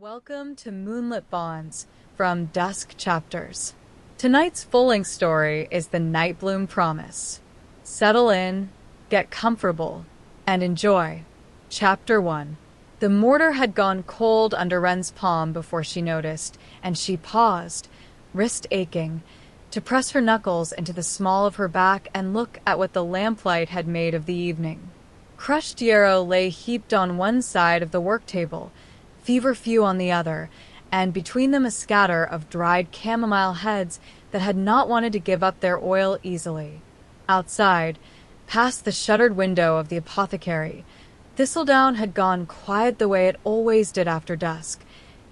Welcome to Moonlit Bonds from Dusk Chapters. Tonight's full-length story is the Nightbloom Promise. Settle in, get comfortable, and enjoy. Chapter 1. The mortar had gone cold under Wren's palm before she noticed, and she paused, wrist aching, to press her knuckles into the small of her back and look at what the lamplight had made of the evening. Crushed yarrow lay heaped on one side of the work table, feverfew on the other, and between them a scatter of dried chamomile heads that had not wanted to give up their oil easily. Outside, past the shuttered window of the apothecary, thistledown had gone quiet the way it always did after dusk,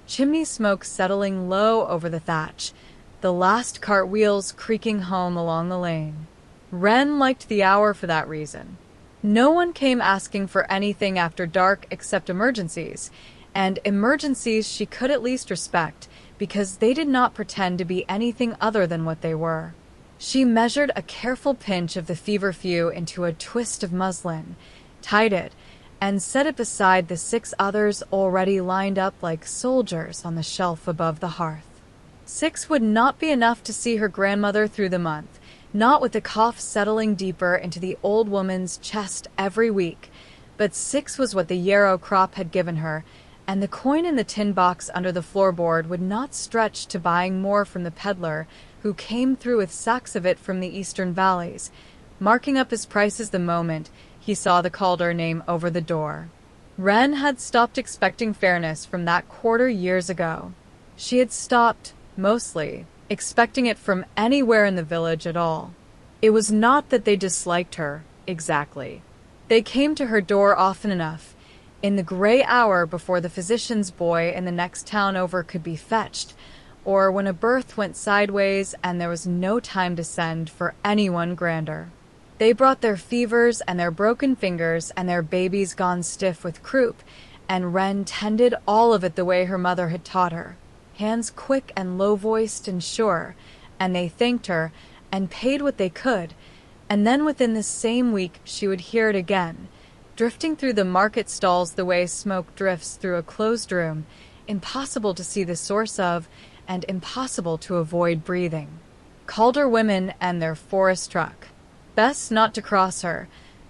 chimney smoke settling low over the thatch, the last cart wheels creaking home along the lane. Wren liked the hour for that reason. No one came asking for anything after dark except emergencies, and emergencies she could at least respect, because they did not pretend to be anything other than what they were. She measured a careful pinch of the feverfew into a twist of muslin, tied it, and set it beside the 6 others already lined up like soldiers on the shelf above the hearth. 6 would not be enough to see her grandmother through the month, not with the cough settling deeper into the old woman's chest every week, but 6 was what the yarrow crop had given her, and the coin in the tin box under the floorboard would not stretch to buying more from the peddler who came through with sacks of it from the eastern valleys, marking up his prices the moment he saw the Calder name over the door. Wren had stopped expecting fairness from that quarter years ago. She had stopped, mostly, expecting it from anywhere in the village at all. It was not that they disliked her, exactly. They came to her door often enough, in the gray hour before the physician's boy in the next town over could be fetched, or when a birth went sideways and there was no time to send for anyone grander. They brought their fevers and their broken fingers and their babies gone stiff with croup, and Wren tended all of it the way her mother had taught her, hands quick and low-voiced and sure, and they thanked her and paid what they could, and then within the same week she would hear it again, drifting through the market stalls the way smoke drifts through a closed room, impossible to see the source of, and impossible to avoid breathing. Calder women and their forest truck. Best not to cross her.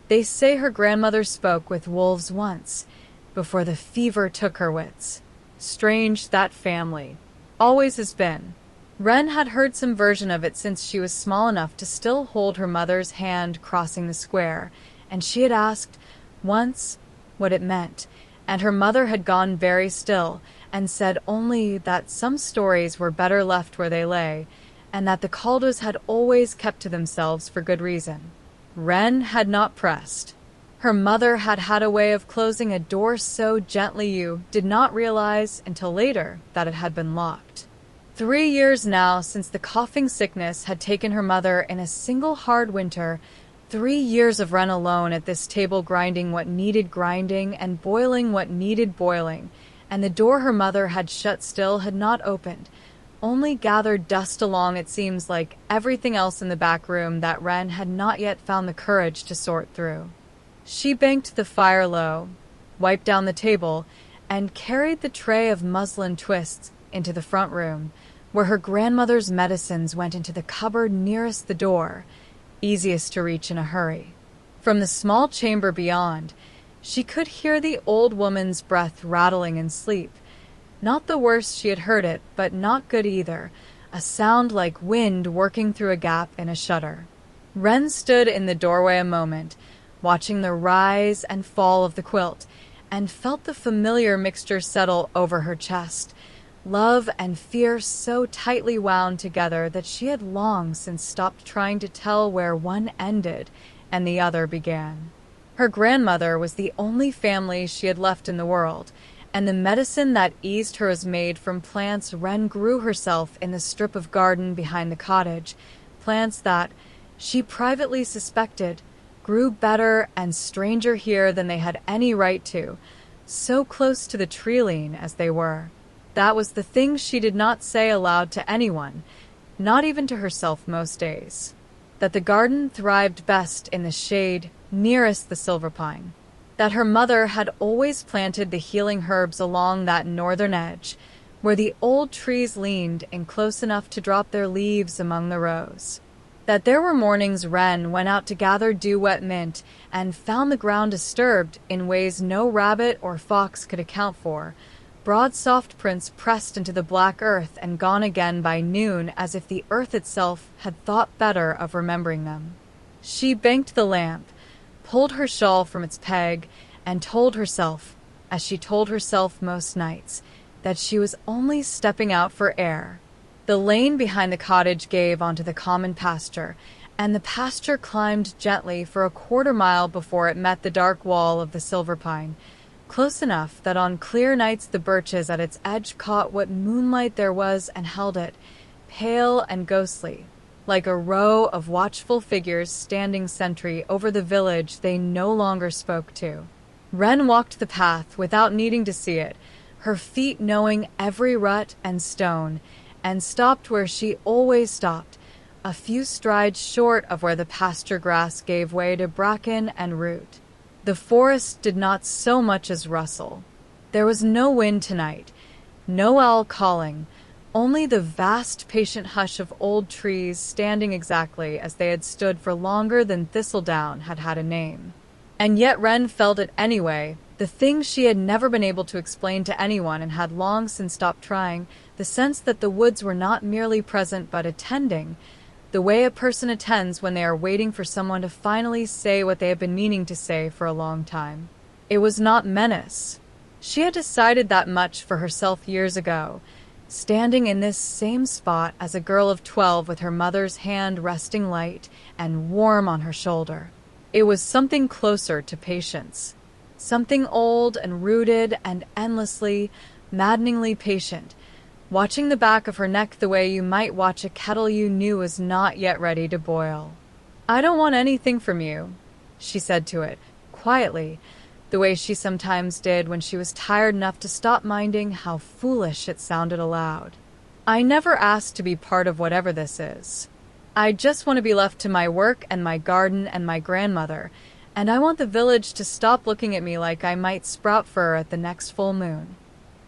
They say her grandmother spoke with wolves once, before the fever took her wits. Strange, that family. Always has been. Wren had heard some version of it since she was small enough to still hold her mother's hand crossing the square, and she had asked, once, what it meant, and her mother had gone very still, and said only that some stories were better left where they lay, and that the Calders had always kept to themselves for good reason. Wren had not pressed. Her mother had had a way of closing a door so gently you did not realize until later that it had been locked. 3 years now since the coughing sickness had taken her mother in a single hard winter, 3 years of Wren alone at this table grinding what needed grinding and boiling what needed boiling, and the door her mother had shut still had not opened, only gathered dust along it seems like everything else in the back room that Wren had not yet found the courage to sort through. She banked the fire low, wiped down the table, and carried the tray of muslin twists into the front room, where her grandmother's medicines went into the cupboard nearest the door, easiest to reach in a hurry. From the small chamber beyond, she could hear the old woman's breath rattling in sleep. Not the worst she had heard it, but not good either, a sound like wind working through a gap in a shutter. Wren stood in the doorway a moment, watching the rise and fall of the quilt, and felt the familiar mixture settle over her chest, love and fear so tightly wound together that she had long since stopped trying to tell where one ended and the other began. Her grandmother was the only family she had left in the world, and the medicine that eased her was made from plants Wren grew herself in the strip of garden behind the cottage, plants that, she privately suspected, grew better and stranger here than they had any right to, so close to the treeline as they were. That was the thing she did not say aloud to anyone, not even to herself most days. That the garden thrived best in the shade nearest the silver pine. that her mother had always planted the healing herbs along that northern edge, where the old trees leaned in close enough to drop their leaves among the rows. That there were mornings Wren went out to gather dew-wet mint and found the ground disturbed in ways no rabbit or fox could account for, broad soft prints pressed into the black earth and gone again by noon, as if the earth itself had thought better of remembering them. She banked the lamp, pulled her shawl from its peg, and told herself, as she told herself most nights, that she was only stepping out for air. The lane behind the cottage gave onto the common pasture, and the pasture climbed gently for a quarter-mile before it met the dark wall of the silver pine, close enough that on clear nights the birches at its edge caught what moonlight there was and held it, pale and ghostly, like a row of watchful figures standing sentry over the village they no longer spoke to. Wren walked the path without needing to see it, her feet knowing every rut and stone, and stopped where she always stopped, a few strides short of where the pasture grass gave way to bracken and root. The forest did not so much as rustle. There was no wind tonight, no owl calling, only the vast patient hush of old trees standing exactly as they had stood for longer than thistledown had had a name. And yet Wren felt it anyway, the thing she had never been able to explain to anyone and had long since stopped trying, the sense that the woods were not merely present but attending, the way a person attends when they are waiting for someone to finally say what they have been meaning to say for a long time. It was not menace. She had decided that much for herself years ago, standing in this same spot as a girl of 12 with her mother's hand resting light and warm on her shoulder. It was something closer to patience, something old and rooted and endlessly, maddeningly patient, watching the back of her neck the way you might watch a kettle you knew was not yet ready to boil. "I don't want anything from you," she said to it, quietly, the way she sometimes did when she was tired enough to stop minding how foolish it sounded aloud. "I never asked to be part of whatever this is. I just want to be left to my work and my garden and my grandmother, and I want the village to stop looking at me like I might sprout fur at the next full moon."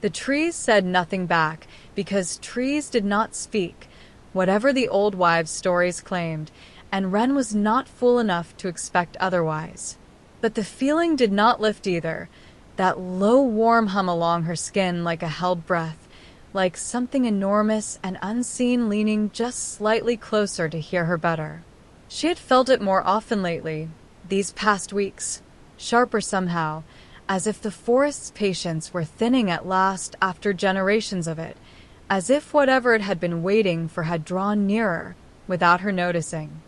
The trees said nothing back, because trees did not speak, whatever the old wives' stories claimed, and Wren was not fool enough to expect otherwise. But the feeling did not lift either, that low warm hum along her skin like a held breath, like something enormous and unseen leaning just slightly closer to hear her better. She had felt it more often lately, these past weeks, sharper somehow, as if the forest's patience were thinning at last after generations of it, as if whatever it had been waiting for had drawn nearer, without her noticing.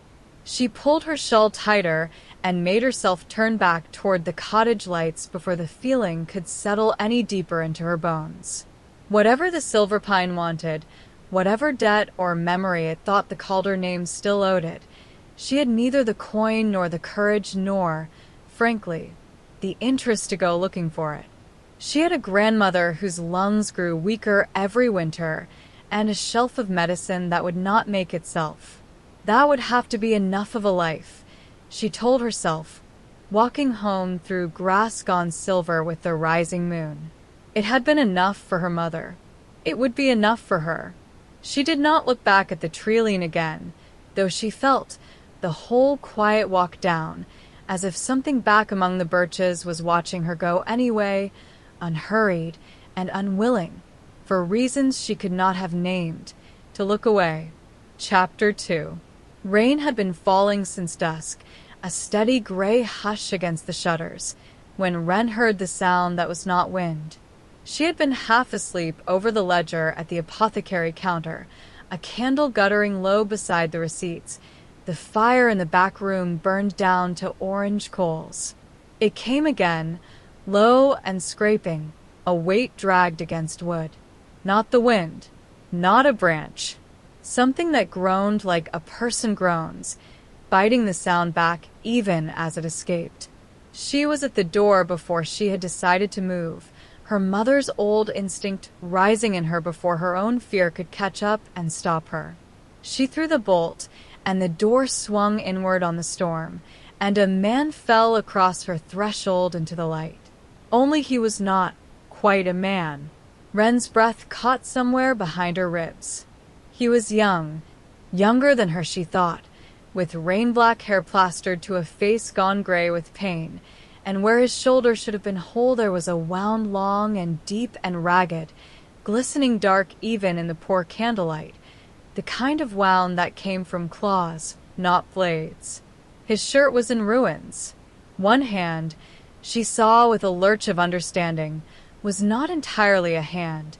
She pulled her shawl tighter and made herself turn back toward the cottage lights before the feeling could settle any deeper into her bones. Whatever the silver pine wanted, whatever debt or memory it thought the Calder name still owed it, she had neither the coin nor the courage nor, frankly, the interest to go looking for it. She had a grandmother whose lungs grew weaker every winter, and a shelf of medicine that would not make itself. That would have to be enough of a life, she told herself, walking home through grass gone silver with the rising moon. It had been enough for her mother. It would be enough for her. She did not look back at the treeline again, though she felt, the whole quiet walk down, as if something back among the birches was watching her go anyway, unhurried and unwilling, for reasons she could not have named, to look away. Chapter 2. Rain had been falling since dusk, a steady gray hush against the shutters, when Wren heard the sound that was not wind. She had been half asleep over the ledger at the apothecary counter, a candle guttering low beside the receipts. The fire in the back room burned down to orange coals. It came again, low and scraping, a weight dragged against wood. Not the wind, not a branch. Something that groaned like a person groans, biting the sound back even as it escaped. She was at the door before she had decided to move, her mother's old instinct rising in her before her own fear could catch up and stop her. She threw the bolt, and the door swung inward on the storm, and a man fell across her threshold into the light. Only he was not quite a man. Ren's breath caught somewhere behind her ribs. He was young, younger than her she thought, with rain-black hair plastered to a face gone gray with pain, and where his shoulder should have been whole there was a wound long and deep and ragged, glistening dark even in the poor candlelight, the kind of wound that came from claws, not blades. His shirt was in ruins. One hand, she saw with a lurch of understanding, was not entirely a hand.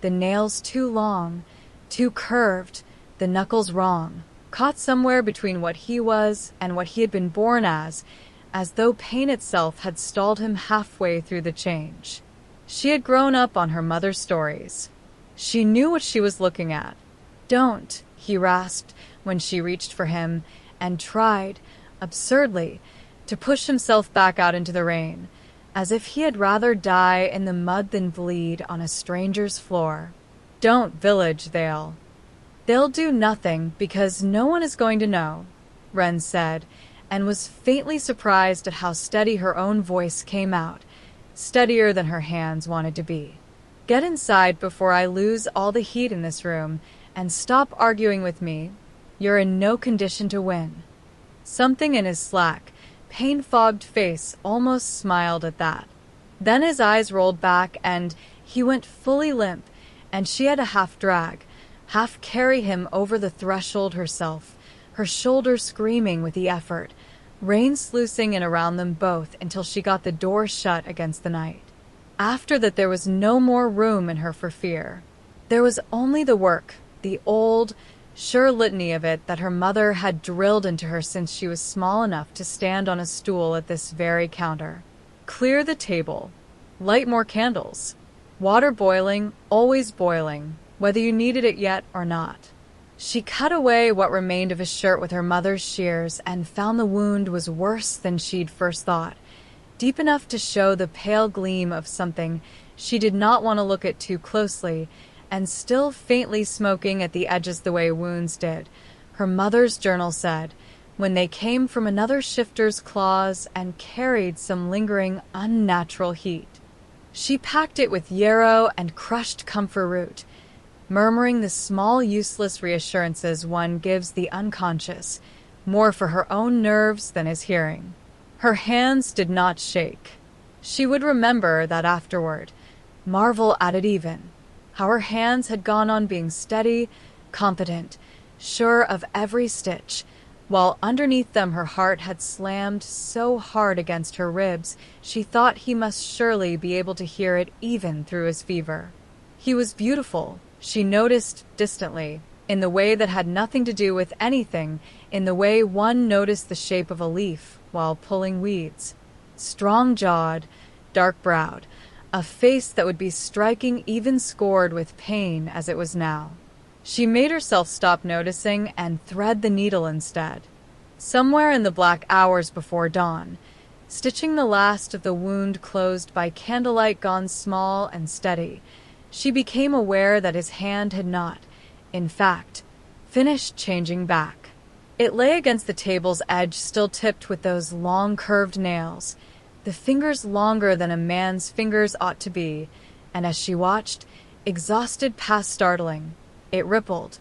The nails too long, too curved, the knuckles wrong, caught somewhere between what he was and what he had been born as though pain itself had stalled him halfway through the change. She had grown up on her mother's stories. She knew what she was looking at. "Don't," he rasped when she reached for him and tried, absurdly, to push himself back out into the rain, as if he had rather die in the mud than bleed on a stranger's floor. "Don't, Village, They'll do nothing because no one is going to know," Ren said, and was faintly surprised at how steady her own voice came out, steadier than her hands wanted to be. "Get inside before I lose all the heat in this room, and stop arguing with me. You're in no condition to win." Something in his slack, pain-fogged face almost smiled at that. Then his eyes rolled back and he went fully limp, and she had to half drag, half carry him over the threshold herself, her shoulders screaming with the effort, rain sluicing in around them both until she got the door shut against the night. After that there was no more room in her for fear. There was only the work, the old, sure litany of it that her mother had drilled into her since she was small enough to stand on a stool at this very counter. Clear the table. Light more candles. Water boiling, always boiling, whether you needed it yet or not. She cut away what remained of his shirt with her mother's shears and found the wound was worse than she'd first thought, deep enough to show the pale gleam of something she did not want to look at too closely, and still faintly smoking at the edges the way wounds did, her mother's journal said, when they came from another shifter's claws and carried some lingering, unnatural heat. She packed it with yarrow and crushed comfort root, murmuring the small useless reassurances one gives the unconscious, more for her own nerves than his hearing. Her hands did not shake. She would remember that afterward, marvel at it even, how her hands had gone on being steady, confident, sure of every stitch, while underneath them her heart had slammed so hard against her ribs she thought he must surely be able to hear it even through his fever. He was beautiful, she noticed distantly, in the way that had nothing to do with anything, in the way one noticed the shape of a leaf while pulling weeds. Strong-jawed, dark-browed, a face that would be striking even scored with pain as it was now. She made herself stop noticing and thread the needle instead. Somewhere in the black hours before dawn, stitching the last of the wound closed by candlelight gone small and steady, she became aware that his hand had not, in fact, finished changing back. It lay against the table's edge still tipped with those long curved nails, the fingers longer than a man's fingers ought to be, and as she watched, exhausted past startling, it rippled,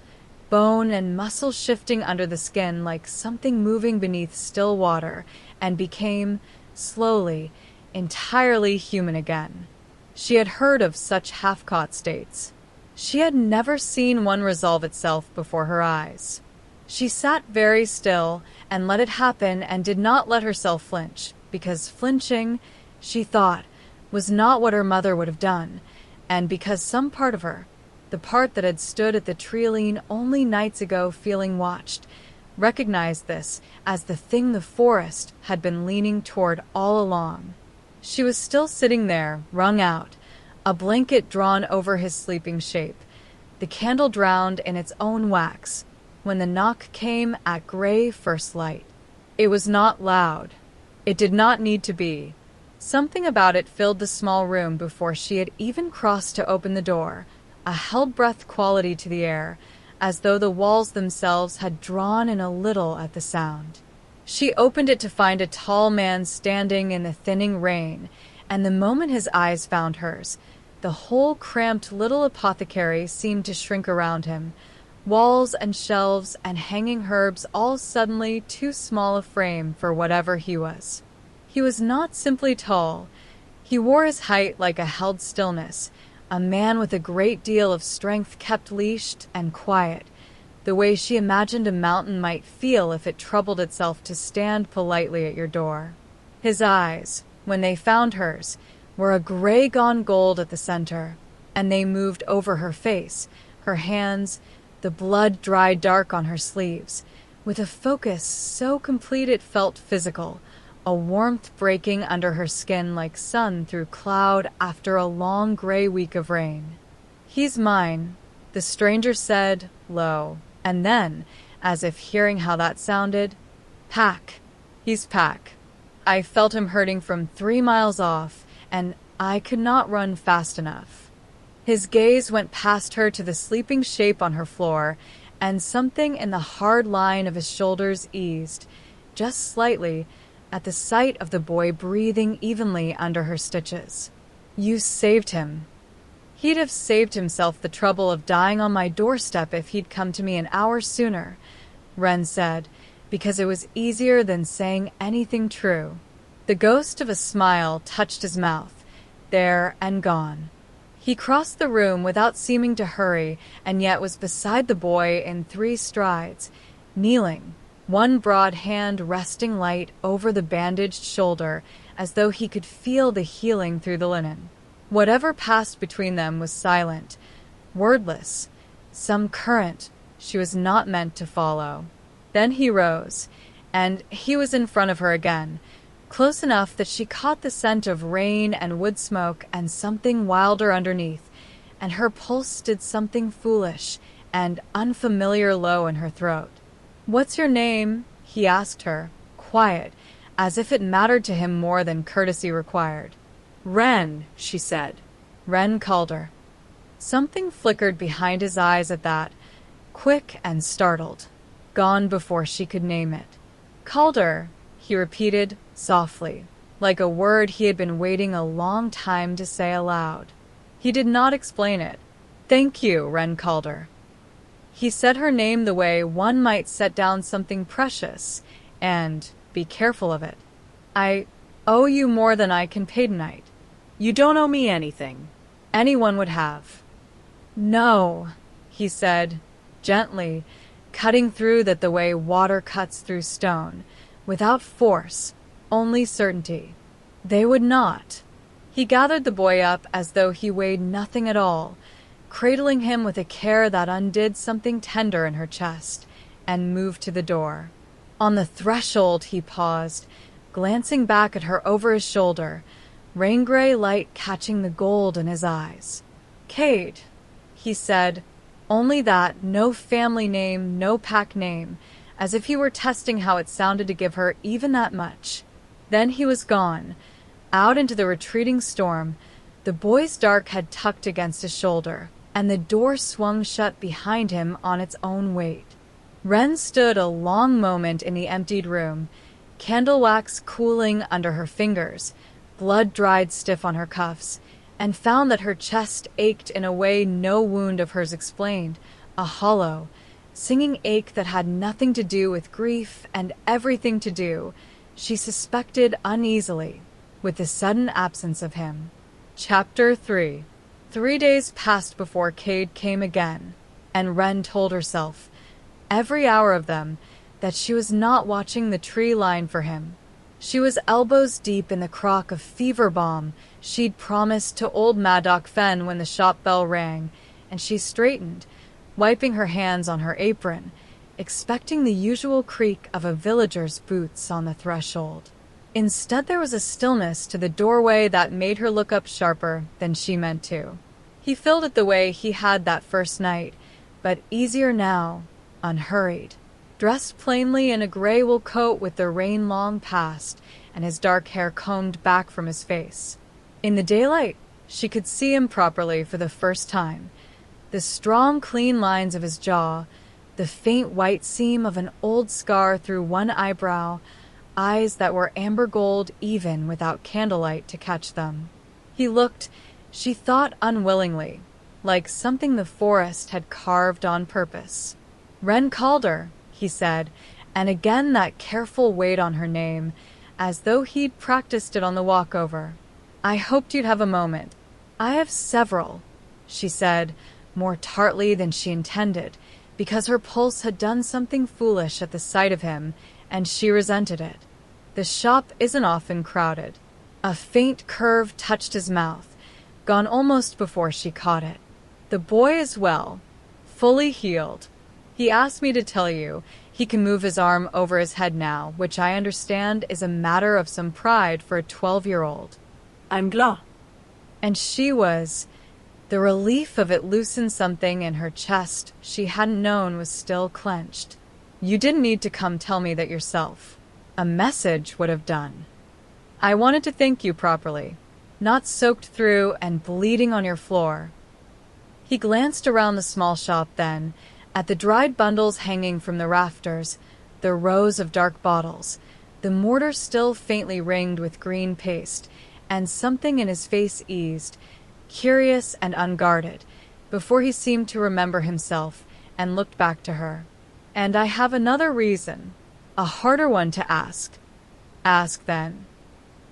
bone and muscle shifting under the skin like something moving beneath still water, and became, slowly, entirely human again. She had heard of such half-caught states. She had never seen one resolve itself before her eyes. She sat very still and let it happen and did not let herself flinch, because flinching, she thought, was not what her mother would have done, and because some part of her, the part that had stood at the treeline only nights ago feeling watched, recognized this as the thing the forest had been leaning toward all along. She was still sitting there, wrung out, a blanket drawn over his sleeping shape, the candle drowned in its own wax, when the knock came at gray first light. It was not loud. It did not need to be. Something about it filled the small room before she had even crossed to open the door, a held-breath quality to the air, as though the walls themselves had drawn in a little at the sound. She opened it to find a tall man standing in the thinning rain, and the moment his eyes found hers, the whole cramped little apothecary seemed to shrink around him, walls and shelves and hanging herbs all suddenly too small a frame for whatever he was. He was not simply tall. He wore his height like a held stillness, a man with a great deal of strength kept leashed and quiet, the way she imagined a mountain might feel if it troubled itself to stand politely at your door. His eyes, when they found hers, were a gray gone gold at the center, and they moved over her face, her hands, the blood dry dark on her sleeves, with a focus so complete it felt physical, a warmth breaking under her skin like sun through cloud after a long gray week of rain. "He's mine," the stranger said, low. And then, as if hearing how that sounded, "Pack. He's Pack. I felt him hurting from 3 miles off, and I could not run fast enough." His gaze went past her to the sleeping shape on her floor, and something in the hard line of his shoulders eased, just slightly, at the sight of the boy breathing evenly under her stitches. "You saved him." "He'd have saved himself the trouble of dying on my doorstep if he'd come to me an hour sooner," Wren said, because it was easier than saying anything true. The ghost of a smile touched his mouth, there and gone. He crossed the room without seeming to hurry, and yet was beside the boy in 3 strides, kneeling, one broad hand resting light over the bandaged shoulder as though he could feel the healing through the linen. Whatever passed between them was silent, wordless, some current she was not meant to follow. Then he rose, and he was in front of her again, close enough that she caught the scent of rain and wood smoke and something wilder underneath, and her pulse did something foolish and unfamiliar low in her throat. "What's your name?" he asked her, quiet, as if it mattered to him more than courtesy required. "Wren," she said. Wren called her. Something flickered behind his eyes at that, quick and startled, gone before she could name it. "Calder," he repeated softly, like a word he had been waiting a long time to say aloud. He did not explain it. "Thank you, Wren Calder." He said her name the way one might set down something precious, and be careful of it. "I owe you more than I can pay tonight." "You don't owe me anything." "Anyone would have." "No," he said, gently, cutting through that the way water cuts through stone, without force, only certainty. "They would not." He gathered the boy up as though he weighed nothing at all, cradling him with a care that undid something tender in her chest, and moved to the door. On the threshold he paused, glancing back at her over his shoulder, rain-gray light catching the gold in his eyes. "Cade," he said, only that, no family name, no pack name, as if he were testing how it sounded to give her even that much. Then he was gone, out into the retreating storm, the boy's dark head tucked against his shoulder, and the door swung shut behind him on its own weight. Wren stood a long moment in the emptied room, candle wax cooling under her fingers, blood dried stiff on her cuffs, and found that her chest ached in a way no wound of hers explained, a hollow, singing ache that had nothing to do with grief and everything to do, she suspected uneasily, with the sudden absence of him. Chapter 3. 3 days passed before Cade came again, and Wren told herself, every hour of them, that she was not watching the tree line for him. She was elbows deep in the crock of fever balm she'd promised to old Maddock Fen when the shop bell rang, and she straightened, wiping her hands on her apron, expecting the usual creak of a villager's boots on the threshold. Instead, there was a stillness to the doorway that made her look up sharper than she meant to. He filled it the way he had that first night, but easier now, unhurried. Dressed plainly in a gray wool coat with the rain long past, and his dark hair combed back from his face. In the daylight, she could see him properly for the first time. The strong, clean lines of his jaw, the faint white seam of an old scar through one eyebrow, eyes that were amber gold even without candlelight to catch them. He looked, she thought unwillingly, like something the forest had carved on purpose. "Wren Calder," he said, and again that careful weight on her name, as though he'd practiced it on the walkover. "I hoped you'd have a moment." "I have several," she said, more tartly than she intended, because her pulse had done something foolish at the sight of him, and she resented it. The shop isn't often crowded. A faint curve touched his mouth, gone almost before she caught it. "The boy is well, fully healed. He asked me to tell you he can move his arm over his head now, which I understand is a matter of some pride for a 12-year-old. I'm glad." And she was. The relief of it loosened something in her chest she hadn't known was still clenched. "You didn't need to come tell me that yourself. A message would have done. I wanted to thank you properly, not soaked through and bleeding on your floor." He glanced around the small shop then, at the dried bundles hanging from the rafters, the rows of dark bottles, the mortar still faintly ringed with green paste, and something in his face eased, curious and unguarded, before he seemed to remember himself and looked back to her. "And I have another reason, a harder one to ask." "Ask then."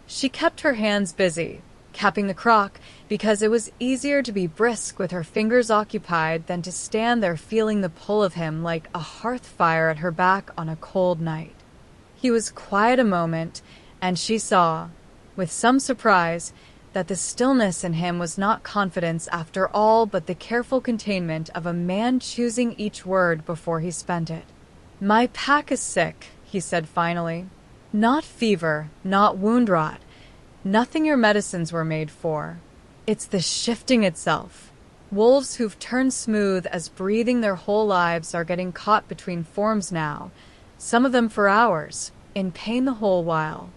She kept her hands busy, capping the crock, because it was easier to be brisk with her fingers occupied than to stand there feeling the pull of him like a hearth fire at her back on a cold night. He was quiet a moment, and she saw, with some surprise, that the stillness in him was not confidence after all, but the careful containment of a man choosing each word before he spent it. "My pack is sick," he said finally. "Not fever, not wound rot, nothing your medicines were made for. It's the shifting itself. Wolves who've turned smooth as breathing their whole lives are getting caught between forms now, some of them for hours, in pain the whole while.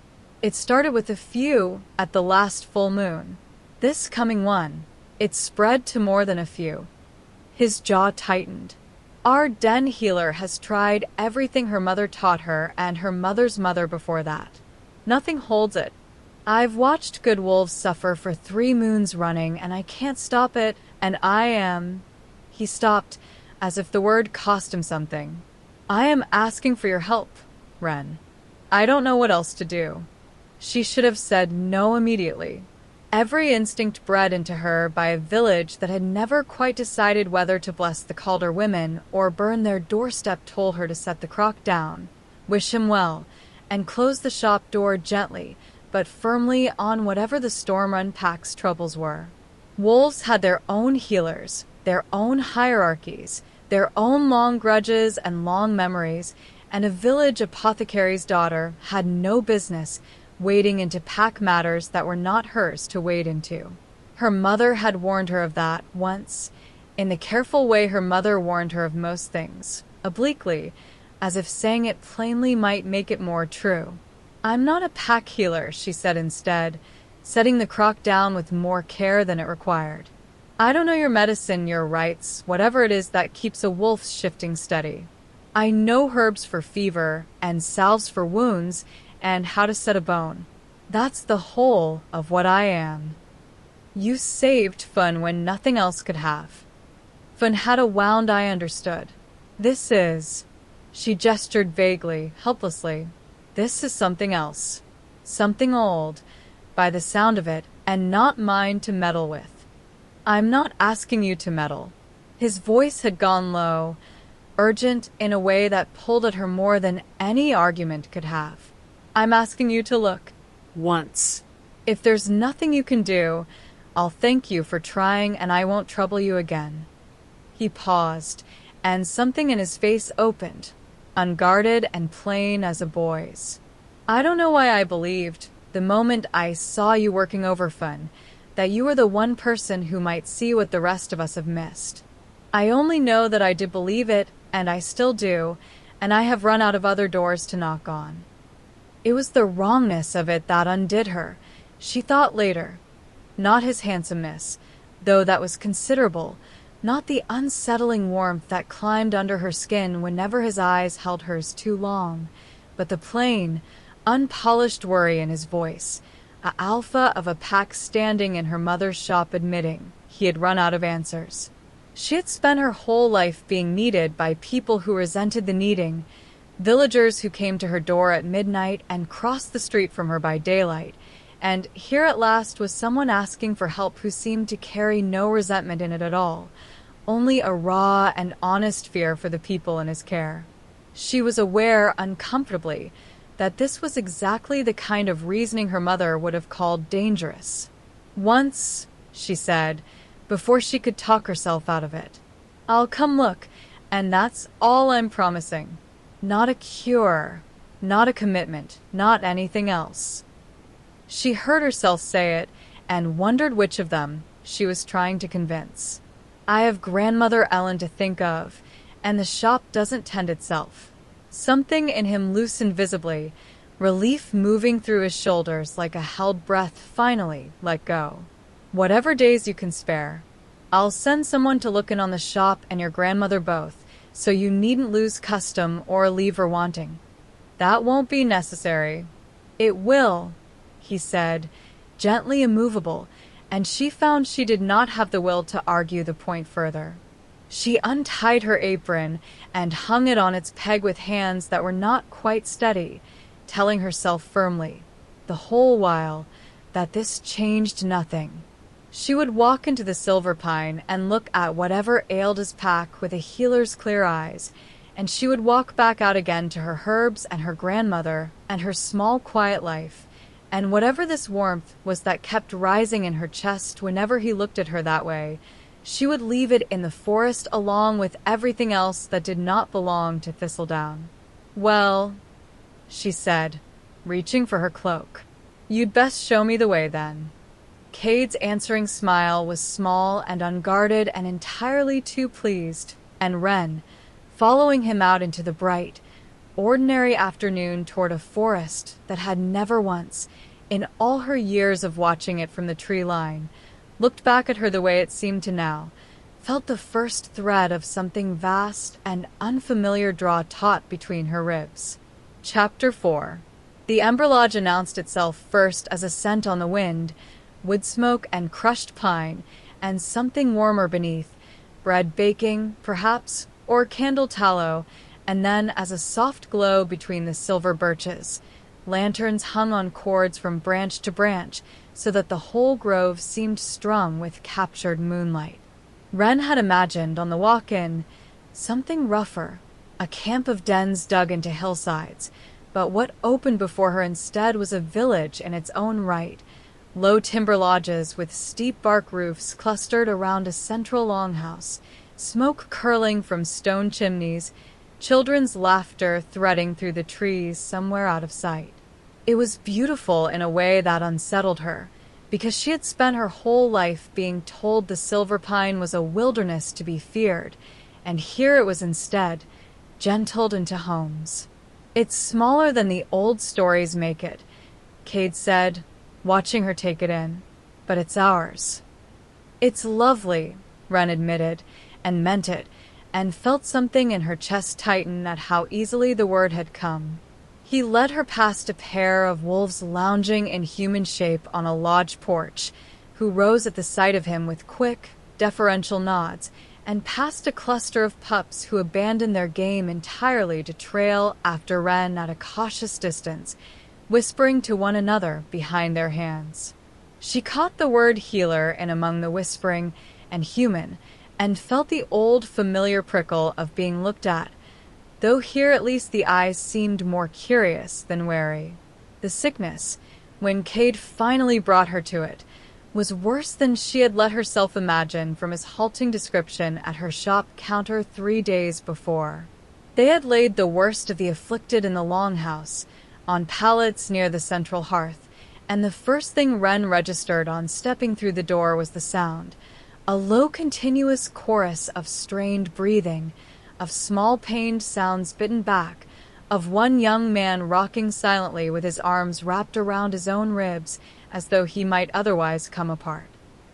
It started with a few at the last full moon. This coming one, it's spread to more than a few." His jaw tightened. "Our den healer has tried everything her mother taught her and her mother's mother before that. Nothing holds it. I've watched good wolves suffer for 3 moons running, and I can't stop it, and I am—" He stopped, as if the word cost him something. "I am asking for your help, Wren. I don't know what else to do." She should have said no immediately. Every instinct bred into her by a village that had never quite decided whether to bless the Calder women or burn their doorstep told her to set the crock down, wish him well, and close the shop door gently but firmly on whatever the storm-run pack's troubles were. Wolves had their own healers, their own hierarchies, their own long grudges and long memories, and a village apothecary's daughter had no business wading into pack matters that were not hers to wade into. Her mother had warned her of that once, in the careful way her mother warned her of most things, obliquely, as if saying it plainly might make it more true. "I'm not a pack healer," she said instead, setting the crock down with more care than it required. "I don't know your medicine, your rights, whatever it is that keeps a wolf's shifting steady. I know herbs for fever, and salves for wounds, and how to set a bone. That's the whole of what I am. You saved Fun when nothing else could have. Fun had a wound I understood. This is—" she gestured vaguely, helplessly. "This is something else. Something old, by the sound of it, and not mine to meddle with. I'm not asking you to meddle." His voice had gone low, urgent in a way that pulled at her more than any argument could have. "I'm asking you to look. Once. If there's nothing you can do, I'll thank you for trying and I won't trouble you again." He paused, and something in his face opened, unguarded and plain as a boy's. "I don't know why I believed, the moment I saw you working over Fun, that you were the one person who might see what the rest of us have missed. I only know that I did believe it, and I still do, and I have run out of other doors to knock on." It was the wrongness of it that undid her, she thought later. Not his handsomeness, though that was considerable, not the unsettling warmth that climbed under her skin whenever his eyes held hers too long, but the plain, unpolished worry in his voice, a alpha of a pack standing in her mother's shop admitting he had run out of answers. She had spent her whole life being needed by people who resented the needing, villagers who came to her door at midnight and crossed the street from her by daylight, and here at last was someone asking for help who seemed to carry no resentment in it at all, only a raw and honest fear for the people in his care. She was aware, uncomfortably, that this was exactly the kind of reasoning her mother would have called dangerous. Once, she said, before she could talk herself out of it, "I'll come look, and that's all I'm promising. Not a cure, not a commitment, not anything else." She heard herself say it and wondered which of them she was trying to convince. "I have Grandmother Ellen to think of, and the shop doesn't tend itself." Something in him loosened visibly, relief moving through his shoulders like a held breath finally let go. "Whatever days you can spare. I'll send someone to look in on the shop and your grandmother both, so you needn't lose custom or leave her wanting." "That won't be necessary." "It will," he said, gently immovable, and she found she did not have the will to argue the point further. She untied her apron and hung it on its peg with hands that were not quite steady, telling herself firmly, the whole while, that this changed nothing. She would walk into the silver pine and look at whatever ailed his pack with a healer's clear eyes, and she would walk back out again to her herbs and her grandmother and her small quiet life, and whatever this warmth was that kept rising in her chest whenever he looked at her that way, she would leave it in the forest along with everything else that did not belong to Thistledown. "Well," she said, reaching for her cloak, "you'd best show me the way then." Cade's answering smile was small and unguarded and entirely too pleased, and Wren, following him out into the bright, ordinary afternoon toward a forest that had never once, in all her years of watching it from the tree line, looked back at her the way it seemed to now, felt the first thread of something vast and unfamiliar draw taut between her ribs. Chapter 4. The Ember Lodge announced itself first as a scent on the wind, wood smoke and crushed pine, and something warmer beneath, bread baking, perhaps, or candle tallow, and then as a soft glow between the silver birches, lanterns hung on cords from branch to branch, so that the whole grove seemed strung with captured moonlight. Wren had imagined, on the walk-in, something rougher, a camp of dens dug into hillsides, but what opened before her instead was a village in its own right, low timber lodges with steep bark roofs clustered around a central longhouse, smoke curling from stone chimneys, children's laughter threading through the trees somewhere out of sight. It was beautiful in a way that unsettled her, because she had spent her whole life being told the silver pine was a wilderness to be feared, and here it was instead, gentled into homes. "It's smaller than the old stories make it," Cade said, watching her take it in, "but it's ours." "It's lovely," Wren admitted, and meant it, and felt something in her chest tighten at how easily the word had come. He led her past a pair of wolves lounging in human shape on a lodge porch, who rose at the sight of him with quick, deferential nods, and past a cluster of pups who abandoned their game entirely to trail after Wren at a cautious distance, whispering to one another behind their hands. She caught the word healer in among the whispering and human, and felt the old familiar prickle of being looked at, though here at least the eyes seemed more curious than wary. The sickness, when Cade finally brought her to it, was worse than she had let herself imagine from his halting description at her shop counter 3 days before. They had laid the worst of the afflicted in the longhouse, on pallets near the central hearth, and the first thing Wren registered on stepping through the door was the sound, a low continuous chorus of strained breathing, of small pained sounds bitten back, of one young man rocking silently with his arms wrapped around his own ribs as though he might otherwise come apart.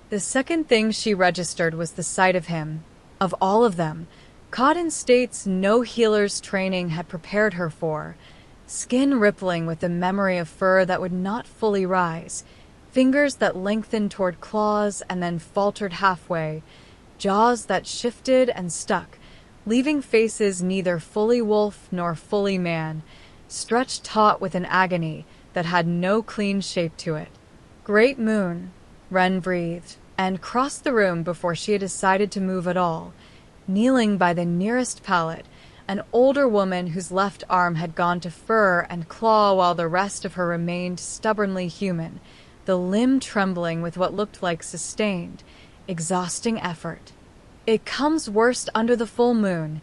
The second thing she registered was the sight of him, of all of them, caught in states no healer's training had prepared her for, skin rippling with the memory of fur that would not fully rise, fingers that lengthened toward claws and then faltered halfway, jaws that shifted and stuck, leaving faces neither fully wolf nor fully man, stretched taut with an agony that had no clean shape to it. "Great moon," Wren breathed, and crossed the room before she had decided to move at all, kneeling by the nearest pallet, an older woman whose left arm had gone to fur and claw while the rest of her remained stubbornly human, the limb trembling with what looked like sustained, exhausting effort. "It comes worst under the full moon,"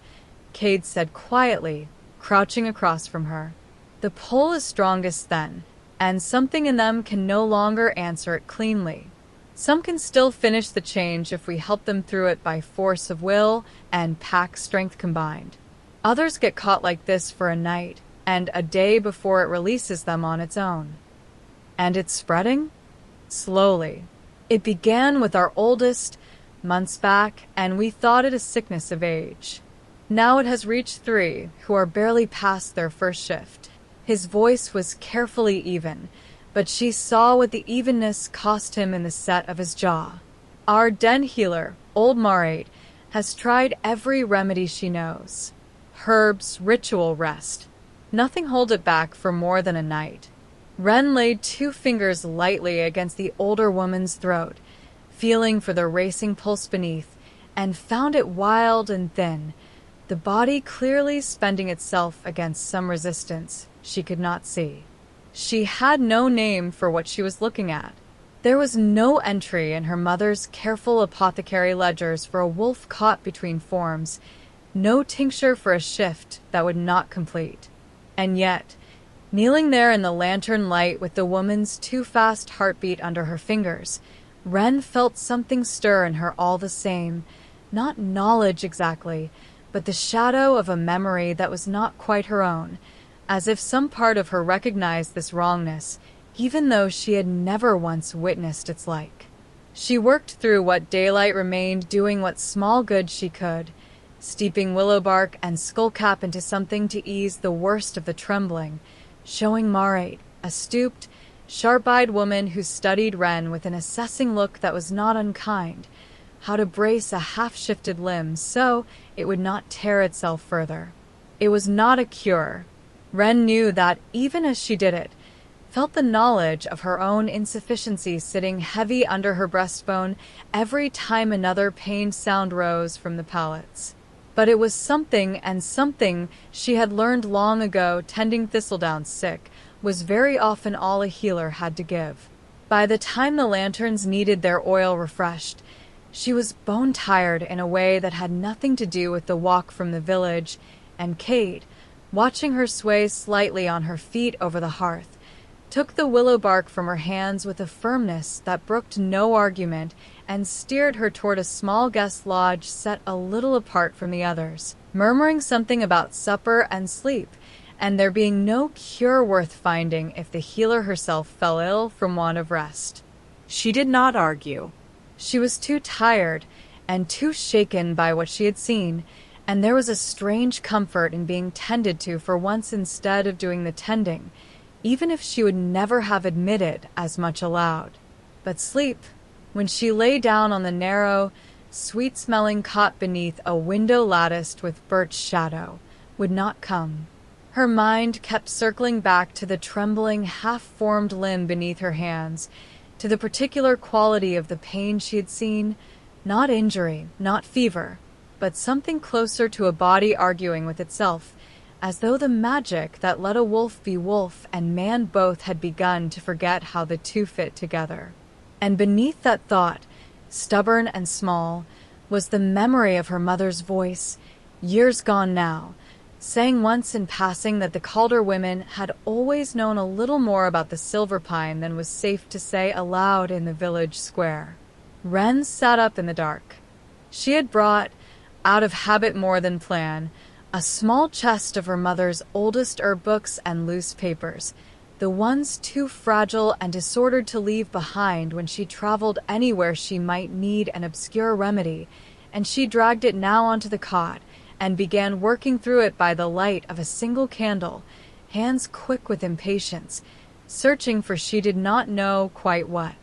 Cade said quietly, crouching across from her. "The pull is strongest then, and something in them can no longer answer it cleanly. Some can still finish the change if we help them through it by force of will and pack strength combined. Others get caught like this for a night and a day before it releases them on its own. And it's spreading? Slowly. It began with our oldest, months back, and we thought it a sickness of age. Now it has reached 3, who are barely past their first shift." His voice was carefully even, but she saw what the evenness cost him in the set of his jaw. "Our den healer, old Marate, has tried every remedy she knows. Herbs, ritual, rest. Nothing hold it back for more than a night." Wren laid 2 fingers lightly against the older woman's throat, feeling for the racing pulse beneath, and found it wild and thin, the body clearly spending itself against some resistance she could not see. She had no name for what she was looking at. There was no entry in her mother's careful apothecary ledgers for a wolf caught between forms, no tincture for a shift that would not complete. And yet, kneeling there in the lantern light with the woman's too fast heartbeat under her fingers, Wren felt something stir in her all the same, not knowledge exactly, but the shadow of a memory that was not quite her own, as if some part of her recognized this wrongness, even though she had never once witnessed its like. She worked through what daylight remained, doing what small good she could, steeping willow bark and skullcap into something to ease the worst of the trembling, showing Marate, a stooped, sharp-eyed woman who studied Wren with an assessing look that was not unkind, how to brace a half-shifted limb so it would not tear itself further. It was not a cure. Wren knew that even as she did it, felt the knowledge of her own insufficiency sitting heavy under her breastbone every time another pained sound rose from the pallets. But it was something, and something she had learned long ago tending thistledown sick was very often all a healer had to give. By the time the lanterns needed their oil refreshed, she was bone-tired in a way that had nothing to do with the walk from the village, and Cade, watching her sway slightly on her feet over the hearth, took the willow bark from her hands with a firmness that brooked no argument and steered her toward a small guest lodge set a little apart from the others, murmuring something about supper and sleep, and there being no cure worth finding if the healer herself fell ill from want of rest. She did not argue. She was too tired and too shaken by what she had seen, and there was a strange comfort in being tended to for once instead of doing the tending, even if she would never have admitted as much aloud. But sleep, when she lay down on the narrow, sweet-smelling cot beneath a window latticed with birch shadow, would not come. Her mind kept circling back to the trembling, half-formed limb beneath her hands, to the particular quality of the pain she had seen, not injury, not fever, but something closer to a body arguing with itself, as though the magic that let a wolf be wolf and man both had begun to forget how the two fit together. And beneath that thought, stubborn and small, was the memory of her mother's voice, years gone now, saying once in passing that the Calder women had always known a little more about the silver pine than was safe to say aloud in the village square. Wren sat up in the dark. She had brought, out of habit more than plan, a small chest of her mother's oldest herb books and loose papers, the ones too fragile and disordered to leave behind when she traveled anywhere she might need an obscure remedy, and she dragged it now onto the cot and began working through it by the light of a single candle, hands quick with impatience, searching for she did not know quite what.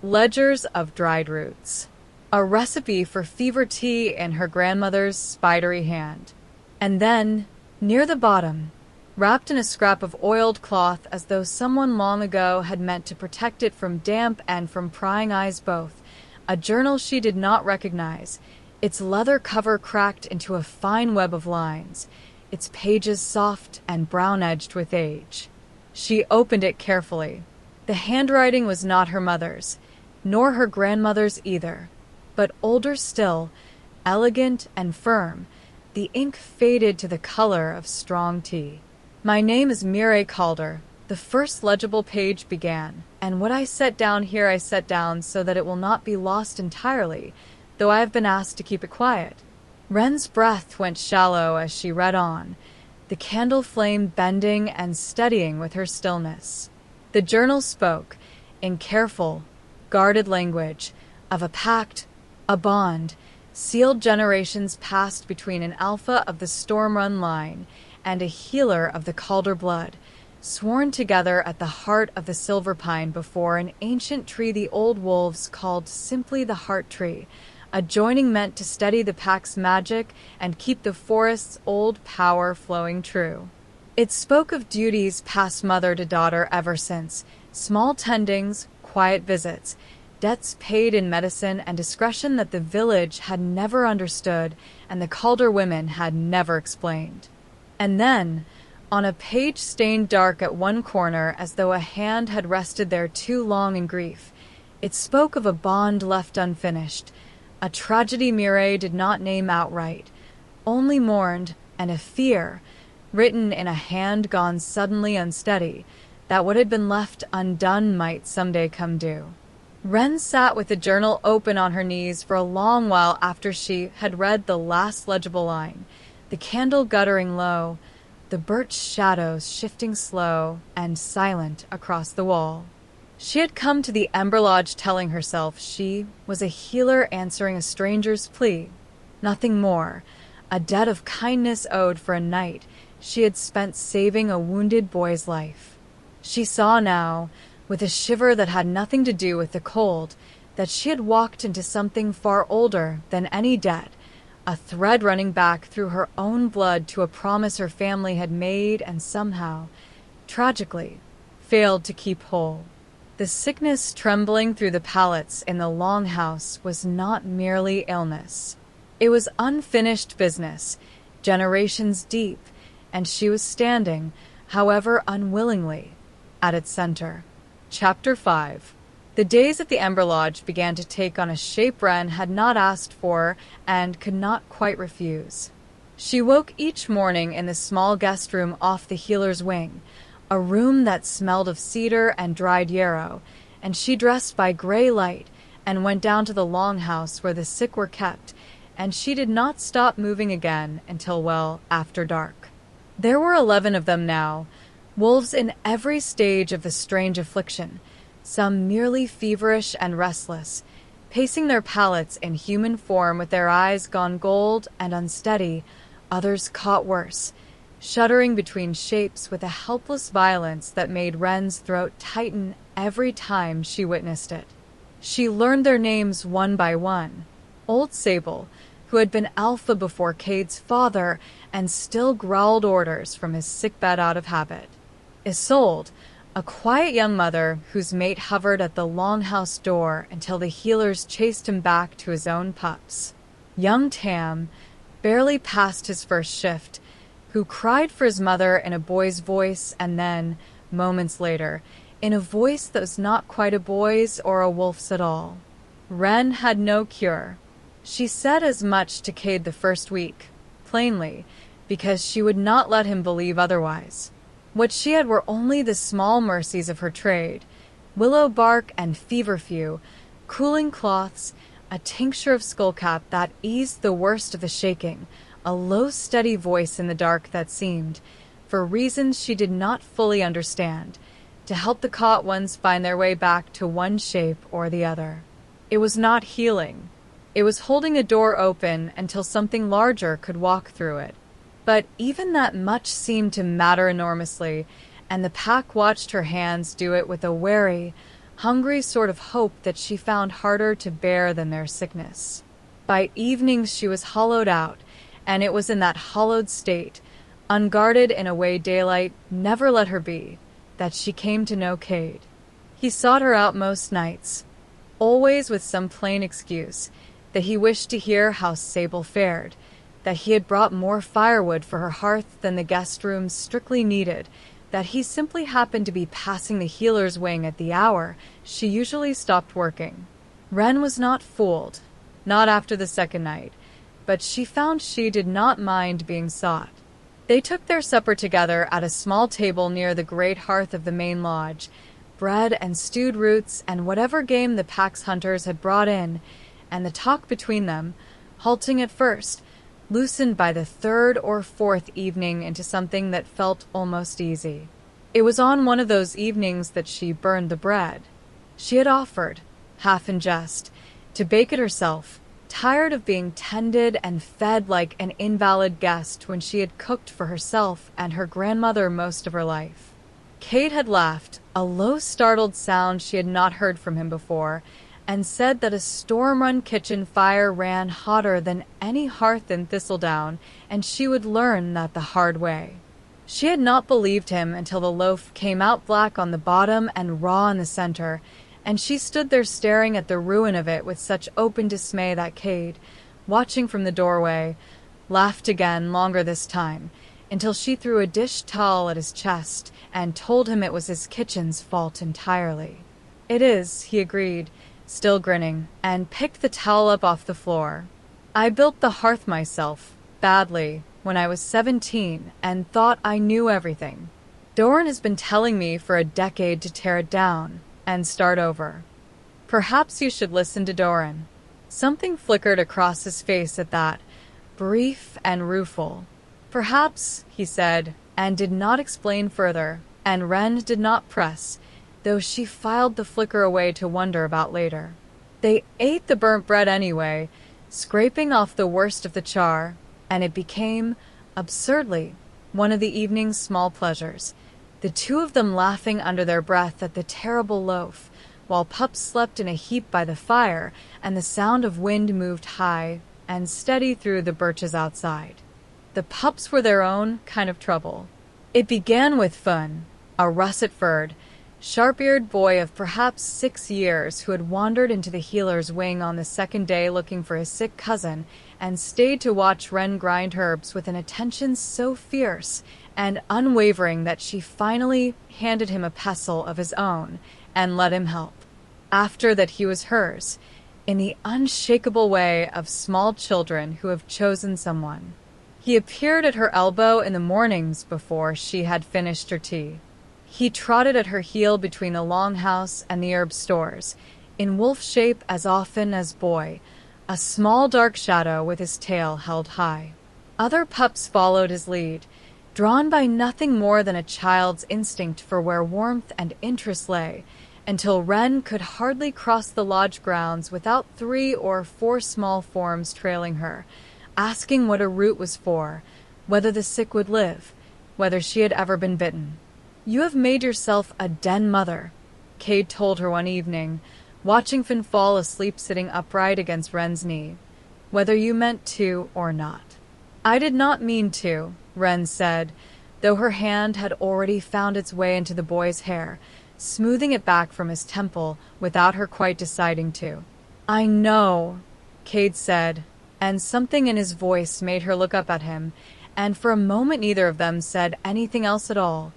Ledgers of dried roots. A recipe for fever tea in her grandmother's spidery hand. And then, near the bottom, wrapped in a scrap of oiled cloth as though someone long ago had meant to protect it from damp and from prying eyes both, a journal she did not recognize, its leather cover cracked into a fine web of lines, its pages soft and brown-edged with age. She opened it carefully. The handwriting was not her mother's, nor her grandmother's either, but older still, elegant and firm, the ink faded to the color of strong tea. My name is Mireille Calder. The first legible page began, and what I set down here I set down so that it will not be lost entirely, though I have been asked to keep it quiet. Wren's breath went shallow as she read on, the candle flame bending and steadying with her stillness. The journal spoke, in careful, guarded language, of a pact, a bond, sealed generations past between an alpha of the Storm-Run line and a healer of the Calder blood, sworn together at the heart of the silver pine before an ancient tree the old wolves called simply the Heart Tree, a joining meant to steady the pack's magic and keep the forest's old power flowing true. It spoke of duties passed mother to daughter ever since, small tendings, quiet visits, debts paid in medicine, and discretion that the village had never understood and the Calder women had never explained. And then, on a page stained dark at one corner as though a hand had rested there too long in grief, it spoke of a bond left unfinished, a tragedy Mireille did not name outright, only mourned, and a fear, written in a hand gone suddenly unsteady, that what had been left undone might someday come due. Wren sat with the journal open on her knees for a long while after she had read the last legible line, the candle guttering low, the birch shadows shifting slow and silent across the wall. She had come to the Ember Lodge telling herself she was a healer answering a stranger's plea, nothing more, a debt of kindness owed for a night she had spent saving a wounded boy's life. She saw now, with a shiver that had nothing to do with the cold, that she had walked into something far older than any debt, a thread running back through her own blood to a promise her family had made and somehow, tragically, failed to keep whole. The sickness trembling through the pallets in the Longhouse was not merely illness. It was unfinished business, generations deep, and she was standing, however unwillingly, at its center. Chapter 5. The days at the Ember Lodge began to take on a shape Wren had not asked for and could not quite refuse. She woke each morning in the small guest room off the healer's wing, a room that smelled of cedar and dried yarrow, and she dressed by gray light and went down to the Longhouse where the sick were kept, and she did not stop moving again until well after dark. There were 11 of them now, wolves in every stage of the strange affliction, some merely feverish and restless, pacing their pallets in human form with their eyes gone gold and unsteady, others caught worse, shuddering between shapes with a helpless violence that made Wren's throat tighten every time she witnessed it. She learned their names one by one. Old Sable, who had been Alpha before Cade's father and still growled orders from his sickbed out of habit. Isolde, a quiet young mother whose mate hovered at the Longhouse door until the healers chased him back to his own pups. Young Tam, barely past his first shift, who cried for his mother in a boy's voice and then, moments later, in a voice that was not quite a boy's or a wolf's at all. Wren had no cure. She said as much to Cade the first week, plainly, because she would not let him believe otherwise. What she had were only the small mercies of her trade, willow bark and feverfew, cooling cloths, a tincture of skullcap that eased the worst of the shaking, a low steady voice in the dark that seemed, for reasons she did not fully understand, to help the caught ones find their way back to one shape or the other. It was not healing. It was holding a door open until something larger could walk through it. But even that much seemed to matter enormously, and the pack watched her hands do it with a wary, hungry sort of hope that she found harder to bear than their sickness. By evenings she was hollowed out, and it was in that hollowed state, unguarded in a way daylight never let her be, that she came to know Cade. He sought her out most nights, always with some plain excuse, that he wished to hear how Sable fared, that he had brought more firewood for her hearth than the guest room strictly needed, that he simply happened to be passing the healer's wing at the hour she usually stopped working. Wren was not fooled, not after the second night, but she found she did not mind being sought. They took their supper together at a small table near the great hearth of the main lodge, bread and stewed roots and whatever game the pack's hunters had brought in, and the talk between them, halting at first, loosened by the third or fourth evening into something that felt almost easy. It was on one of those evenings that she burned the bread. She had offered, half in jest, to bake it herself, tired of being tended and fed like an invalid guest when she had cooked for herself and her grandmother most of her life. Cade had laughed, a low startled sound she had not heard from him before, and said that a storm-run kitchen fire ran hotter than any hearth in Thistledown, and she would learn that the hard way. She had not believed him until the loaf came out black on the bottom and raw in the center, and she stood there staring at the ruin of it with such open dismay that Cade, watching from the doorway, laughed again, longer this time, until she threw a dish towel at his chest and told him it was his kitchen's fault entirely. "It is," he agreed, still grinning, and picked the towel up off the floor. "I built the hearth myself, badly, when I was 17, and thought I knew everything. Doran has been telling me for a decade to tear it down and start over. Perhaps you should listen to Doran." Something flickered across his face at that, brief and rueful. "Perhaps," he said, and did not explain further, and Wren did not press, though she filed the flicker away to wonder about later. They ate the burnt bread anyway, scraping off the worst of the char, and it became, absurdly, one of the evening's small pleasures, the two of them laughing under their breath at the terrible loaf, while pups slept in a heap by the fire, and the sound of wind moved high and steady through the birches outside. The pups were their own kind of trouble. It began with Fun, a russet-furred, sharp-eared boy of perhaps 6 years who had wandered into the healer's wing on the second day looking for his sick cousin and stayed to watch Wren grind herbs with an attention so fierce and unwavering that she finally handed him a pestle of his own and let him help. After that he was hers, in the unshakable way of small children who have chosen someone. He appeared at her elbow in the mornings before she had finished her tea. He trotted at her heel between the longhouse and the herb stores, in wolf shape as often as boy, a small dark shadow with his tail held high. Other pups followed his lead, drawn by nothing more than a child's instinct for where warmth and interest lay, until Wren could hardly cross the lodge grounds without 3 or 4 small forms trailing her, asking what a root was for, whether the sick would live, whether she had ever been bitten. "You have made yourself a den mother," Cade told her one evening, watching Finn fall asleep sitting upright against Wren's knee, "whether you meant to or not." "I did not mean to," Wren said, though her hand had already found its way into the boy's hair, smoothing it back from his temple without her quite deciding to. "I know," Cade said, and something in his voice made her look up at him, and for a moment neither of them said anything else at all,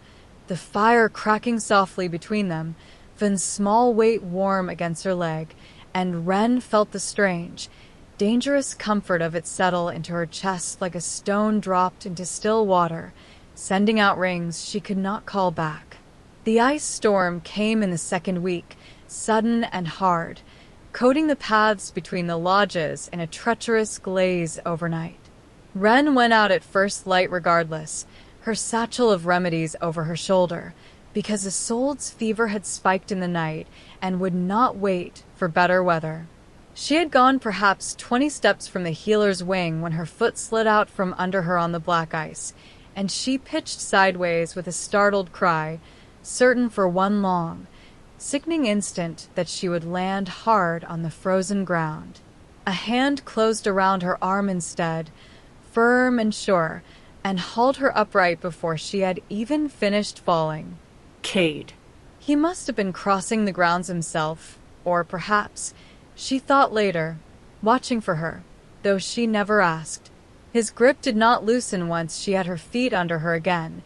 the fire cracking softly between them, Finn's small weight warm against her leg, and Wren felt the strange, dangerous comfort of it settle into her chest like a stone dropped into still water, sending out rings she could not call back. The ice storm came in the second week, sudden and hard, coating the paths between the lodges in a treacherous glaze overnight. Wren went out at first light regardless, her satchel of remedies over her shoulder, because Isolde's fever had spiked in the night and would not wait for better weather. She had gone perhaps 20 steps from the healer's wing when her foot slid out from under her on the black ice, and she pitched sideways with a startled cry, certain for one long, sickening instant that she would land hard on the frozen ground. A hand closed around her arm instead, firm and sure, and hauled her upright before she had even finished falling. Cade. He must have been crossing the grounds himself, or perhaps, she thought later, watching for her, though she never asked. His grip did not loosen once she had her feet under her again.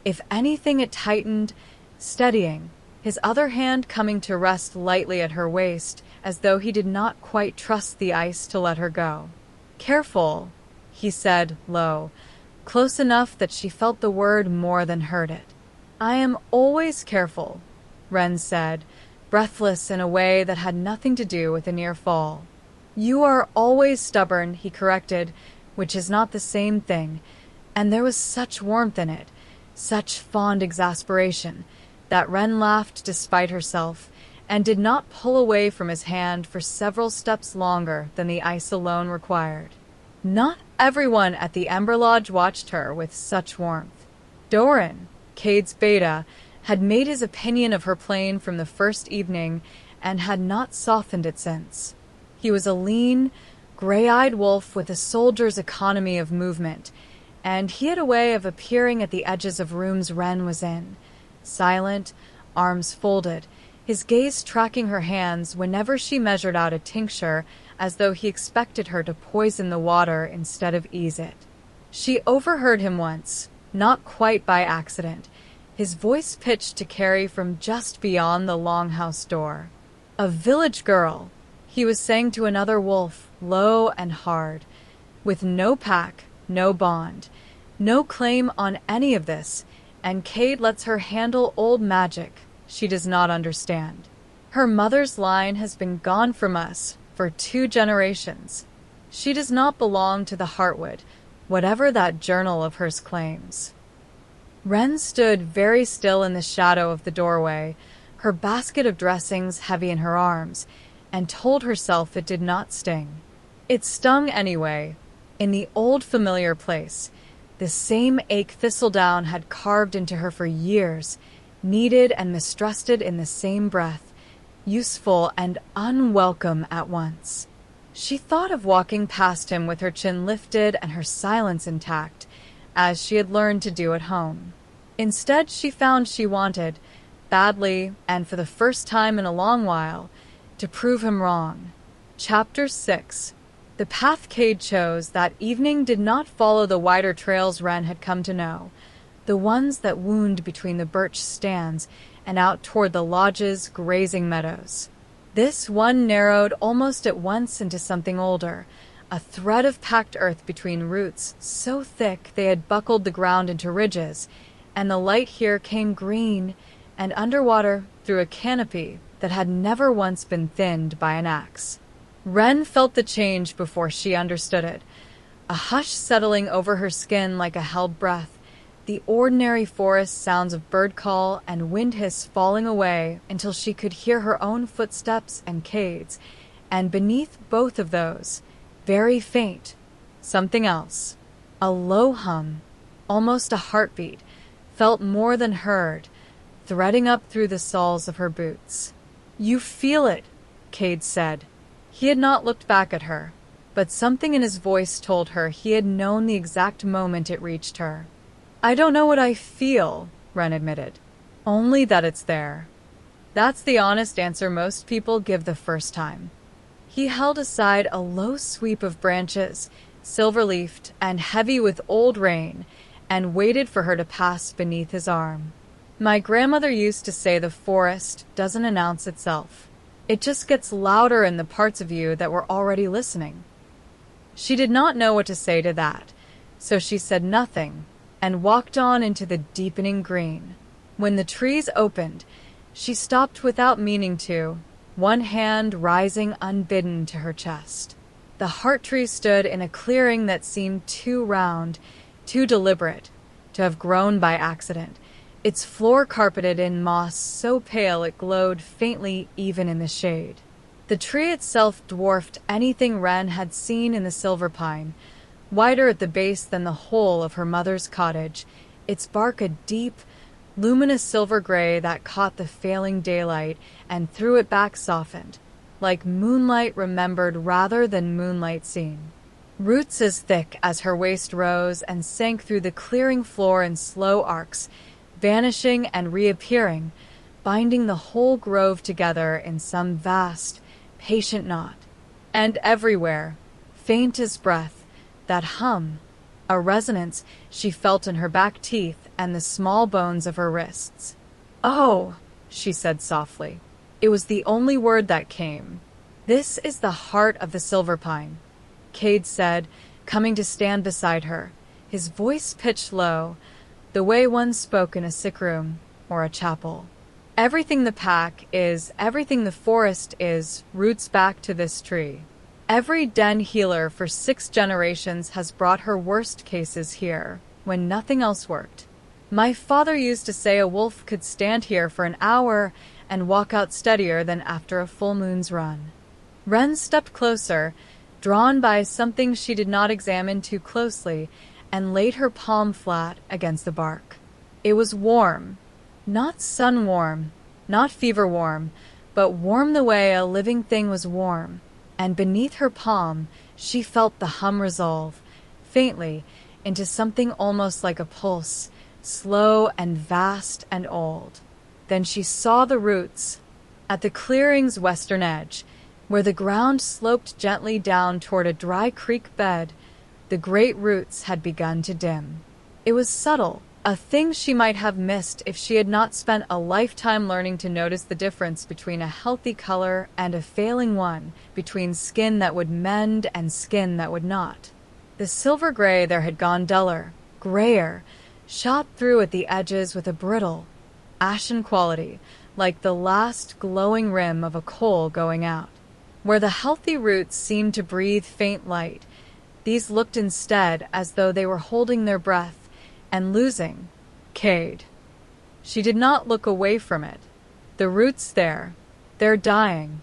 If anything, it tightened, steadying, his other hand coming to rest lightly at her waist, as though he did not quite trust the ice to let her go. "Careful," he said, low, close enough that she felt the word more than heard it. "I am always careful," Wren said, breathless in a way that had nothing to do with a near fall. "You are always stubborn," he corrected, which is not the same thing, and there was such warmth in it, such fond exasperation, that Wren laughed despite herself, and did not pull away from his hand for several steps longer than the ice alone required. Not everyone at the Ember Lodge watched her with such warmth. Doran, Cade's beta, had made his opinion of her plain from the first evening and had not softened it since. He was a lean, gray-eyed wolf with a soldier's economy of movement, and he had a way of appearing at the edges of rooms Wren was in, silent, arms folded, his gaze tracking her hands whenever she measured out a tincture as though he expected her to poison the water instead of ease it. She overheard him once, not quite by accident, his voice pitched to carry from just beyond the longhouse door. "A village girl," he was saying to another wolf, low and hard, "with no pack, no bond, no claim on any of this, and Cade lets her handle old magic she does not understand. Her mother's line has been gone from us for 2 generations. She does not belong to the Heartwood, whatever that journal of hers claims." Wren stood very still in the shadow of the doorway, her basket of dressings heavy in her arms, and told herself it did not sting. It stung anyway, in the old familiar place. The same ache thistledown had carved into her for years, needed and mistrusted in the same breath, useful and unwelcome at once. She thought of walking past him with her chin lifted and her silence intact, as she had learned to do at home. Instead, she found she wanted, badly and for the first time in a long while, to prove him wrong. Chapter 6. The path Cade chose that evening did not follow the wider trails Wren had come to know, the ones that wound between the birch stands and out toward the lodge's grazing meadows. This one narrowed almost at once into something older, a thread of packed earth between roots so thick they had buckled the ground into ridges, and the light here came green and underwater through a canopy that had never once been thinned by an axe. Wren felt the change before she understood it, a hush settling over her skin like a held breath, the ordinary forest sounds of bird call and wind hiss falling away until she could hear her own footsteps and Cade's, and beneath both of those, very faint, something else, a low hum, almost a heartbeat, felt more than heard, threading up through the soles of her boots. "You feel it," Cade said. He had not looked back at her, but something in his voice told her he had known the exact moment it reached her. "I don't know what I feel," Wren admitted. "Only that it's there." That's the honest answer most people give the first time. He held aside a low sweep of branches, silver-leafed and heavy with old rain, and waited for her to pass beneath his arm. "My grandmother used to say the forest doesn't announce itself. It just gets louder in the parts of you that were already listening." She did not know what to say to that, so she said nothing and walked on into the deepening green. When the trees opened, she stopped without meaning to, one hand rising unbidden to her chest. The heart tree stood in a clearing that seemed too round, too deliberate, to have grown by accident, its floor carpeted in moss so pale it glowed faintly even in the shade. The tree itself dwarfed anything Wren had seen in the silver pine, wider at the base than the whole of her mother's cottage, its bark a deep, luminous silver gray that caught the failing daylight and threw it back softened, like moonlight remembered rather than moonlight seen. Roots as thick as her waist rose and sank through the clearing floor in slow arcs, vanishing and reappearing, binding the whole grove together in some vast, patient knot. And everywhere, faint as breath, that hum, a resonance she felt in her back teeth and the small bones of her wrists. "Oh," she said softly. It was the only word that came. "This is the heart of the silver pine," Cade said, coming to stand beside her, his voice pitched low, the way one spoke in a sick room or a chapel. "Everything the pack is, everything the forest is, roots back to this tree. Every den healer for 6 generations has brought her worst cases here, when nothing else worked. My father used to say a wolf could stand here for an hour and walk out steadier than after a full moon's run." Wren stepped closer, drawn by something she did not examine too closely, and laid her palm flat against the bark. It was warm. Not sun warm, not fever warm, but warm the way a living thing was warm, and beneath her palm she felt the hum resolve, faintly, into something almost like a pulse, slow and vast and old. Then she saw the roots. At the clearing's western edge, where the ground sloped gently down toward a dry creek bed, the great roots had begun to dim. It was subtle, a thing she might have missed if she had not spent a lifetime learning to notice the difference between a healthy color and a failing one, between skin that would mend and skin that would not. The silver gray there had gone duller, grayer, shot through at the edges with a brittle, ashen quality, like the last glowing rim of a coal going out. Where the healthy roots seemed to breathe faint light, these looked instead as though they were holding their breath and losing Cade. She did not look away from it. The roots there, they're dying.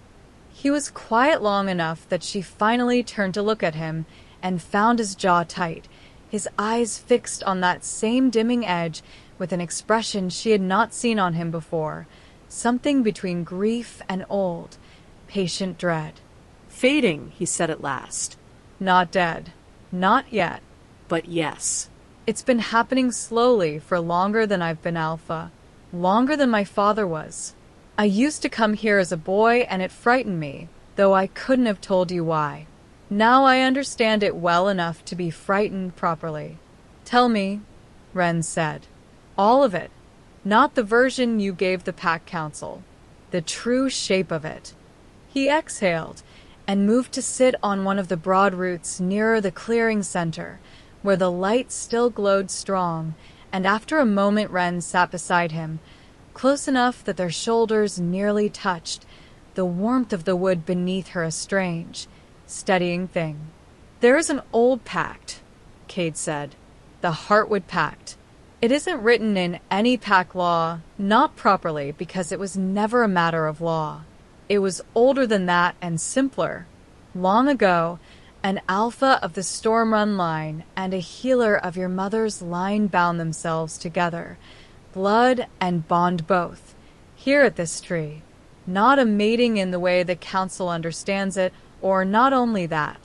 He was quiet long enough that she finally turned to look at him and found his jaw tight, his eyes fixed on that same dimming edge with an expression she had not seen on him before, something between grief and old, patient dread. "Fading," he said at last. "Not dead. Not yet. But yes." It's been happening slowly for longer than I've been Alpha, longer than my father was. I used to come here as a boy and it frightened me, though I couldn't have told you why. Now I understand it well enough to be frightened properly." "Tell me," Wren said. "All of it. Not the version you gave the Pack Council. The true shape of it." He exhaled and moved to sit on one of the broad roots nearer the clearing center, where the light still glowed strong, and after a moment Wren sat beside him, close enough that their shoulders nearly touched, the warmth of the wood beneath her a strange, steadying thing. "There is an old pact," Cade said, "the Heartwood Pact. It isn't written in any pack law, not properly because it was never a matter of law. It was older than that and simpler. Long ago, an alpha of the Storm Run line and a healer of your mother's line bound themselves together, blood and bond both, here at this tree. Not a mating in the way the council understands it, or not only that.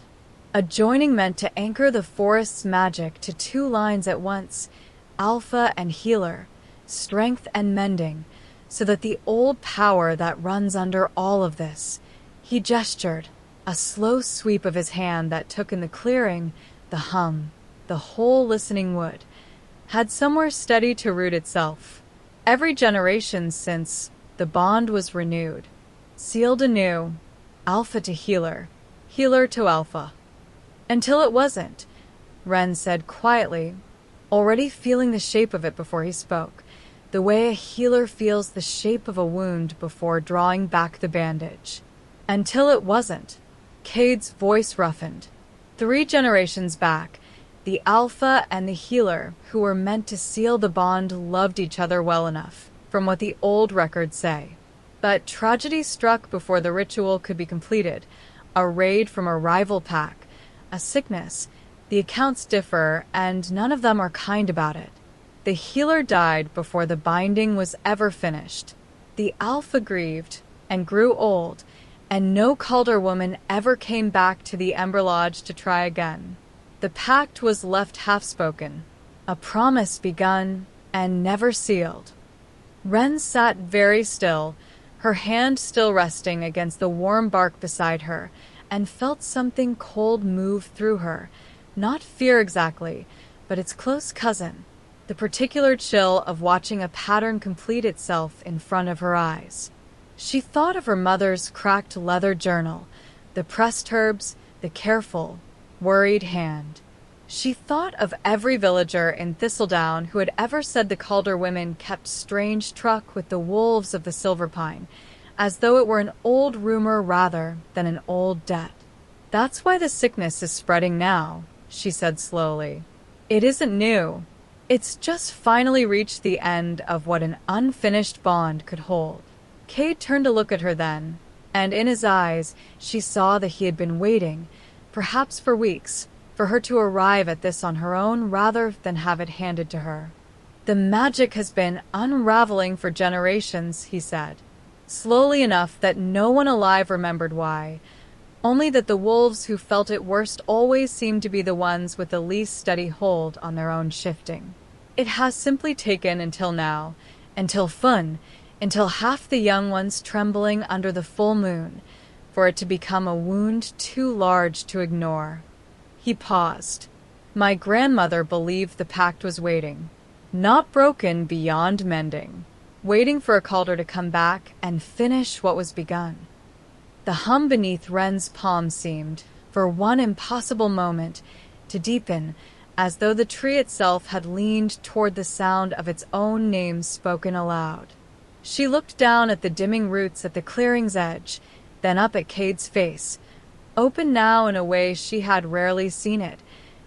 A joining meant to anchor the forest's magic to 2 lines at once, alpha and healer, strength and mending, so that the old power that runs under all of this." He gestured, a slow sweep of his hand that took in the clearing, the hum, the whole listening wood, had somewhere steady to root itself. Every generation since, the bond was renewed, sealed anew, alpha to healer, healer to alpha. Until it wasn't, Wren said quietly, already feeling the shape of it before he spoke, the way a healer feels the shape of a wound before drawing back the bandage. Until it wasn't. Cade's voice roughened. 3 generations back, the alpha and the healer, who were meant to seal the bond, loved each other well enough, from what the old records say. But tragedy struck before the ritual could be completed. A raid from a rival pack, a sickness. The accounts differ, and none of them are kind about it. The healer died before the binding was ever finished. The alpha grieved and grew old, and no Calder woman ever came back to the Ember Lodge to try again. The pact was left half-spoken, a promise begun and never sealed. Wren sat very still, her hand still resting against the warm bark beside her, and felt something cold move through her. Not fear exactly, but its close cousin, the particular chill of watching a pattern complete itself in front of her eyes. She thought of her mother's cracked leather journal, the pressed herbs, the careful, worried hand. She thought of every villager in Thistledown who had ever said the Calder women kept strange truck with the wolves of the Silverpine, as though it were an old rumor rather than an old debt. "That's why the sickness is spreading now," she said slowly. "It isn't new. It's just finally reached the end of what an unfinished bond could hold." Cade turned to look at her then, and in his eyes she saw that he had been waiting, perhaps for weeks, for her to arrive at this on her own rather than have it handed to her. "The magic has been unraveling for generations," he said, slowly enough that no one alive remembered why, only that the wolves who felt it worst always seemed to be the ones with the least steady hold on their own shifting. "It has simply taken until now, until Fun, until half the young ones trembling under the full moon, for it to become a wound too large to ignore." He paused. "My grandmother believed the pact was waiting, not broken beyond mending, waiting for a Calder to come back and finish what was begun." The hum beneath Wren's palm seemed, for one impossible moment, to deepen, as though the tree itself had leaned toward the sound of its own name spoken aloud. She looked down at the dimming roots at the clearing's edge, then up at Cade's face, open now in a way she had rarely seen it,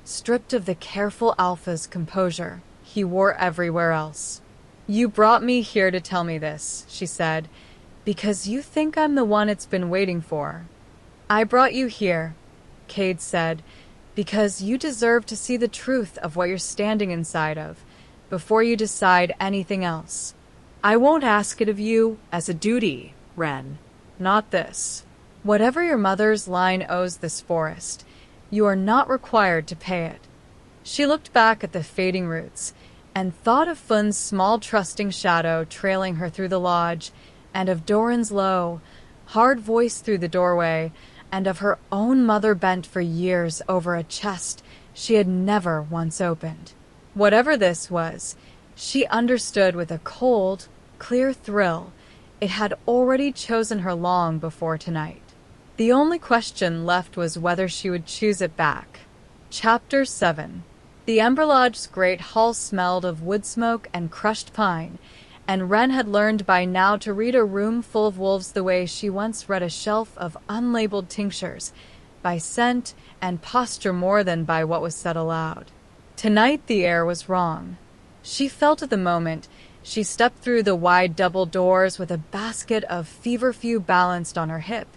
stripped of the careful alpha's composure he wore everywhere else. "You brought me here to tell me this," she said, "because you think I'm the one it's been waiting for." "I brought you here," Cade said, "because you deserve to see the truth of what you're standing inside of, before you decide anything else. I won't ask it of you as a duty, Wren. Not this. Whatever your mother's line owes this forest, you are not required to pay it." She looked back at the fading roots, and thought of Fun's small trusting shadow trailing her through the lodge, and of Doran's low, hard voice through the doorway, and of her own mother bent for years over a chest she had never once opened. Whatever this was, she understood with a cold, clear thrill. It had already chosen her long before tonight. The only question left was whether she would choose it back. Chapter 7. The Ember Lodge's great hall smelled of wood smoke and crushed pine, and Wren had learned by now to read a room full of wolves the way she once read a shelf of unlabeled tinctures, by scent and posture more than by what was said aloud. Tonight the air was wrong. She felt at the moment she stepped through the wide double doors with a basket of feverfew balanced on her hip,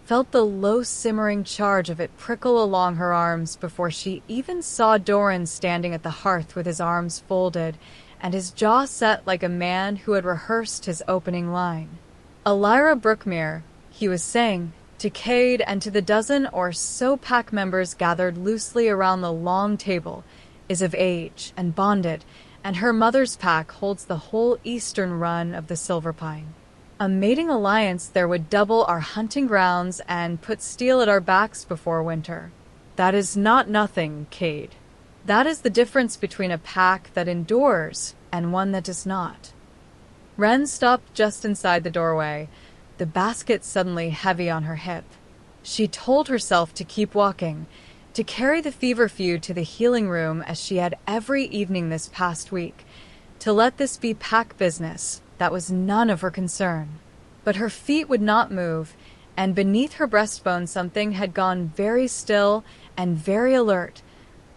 felt the low simmering charge of it prickle along her arms before she even saw Doran standing at the hearth with his arms folded and his jaw set like a man who had rehearsed his opening line. "Elira Brookmere," he was saying, to Cade and to the dozen or so pack members gathered loosely around the long table, "is of age and bonded, and her mother's pack holds the whole eastern run of the Silverpine. A mating alliance there would double our hunting grounds and put steel at our backs before winter. That is not nothing, Cade. That is the difference between a pack that endures and one that does not." Wren stopped just inside the doorway, the basket suddenly heavy on her hip. She told herself to keep walking, to carry the feverfew to the healing room as she had every evening this past week, to let this be pack business that was none of her concern. But her feet would not move, and beneath her breastbone something had gone very still and very alert,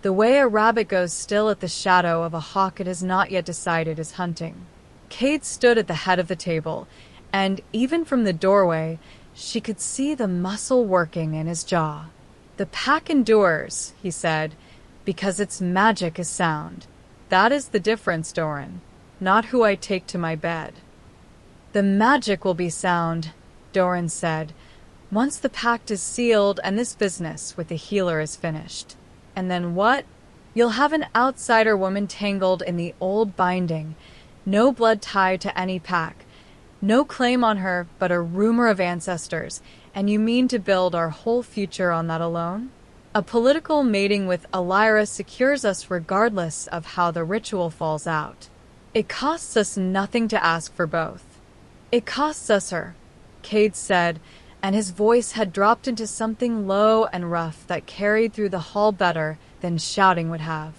the way a rabbit goes still at the shadow of a hawk it has not yet decided is hunting. Cade stood at the head of the table, and even from the doorway, she could see the muscle working in his jaw. "The pack endures," he said, "because its magic is sound. That is the difference, Doran, not who I take to my bed." "The magic will be sound," Doran said, "once the pact is sealed and this business with the healer is finished. And then what? You'll have an outsider woman tangled in the old binding, no blood tied to any pack, no claim on her but a rumor of ancestors, and you mean to build our whole future on that alone? A political mating with Elira secures us regardless of how the ritual falls out. It costs us nothing to ask for both." "It costs us her," Cade said, and his voice had dropped into something low and rough that carried through the hall better than shouting would have.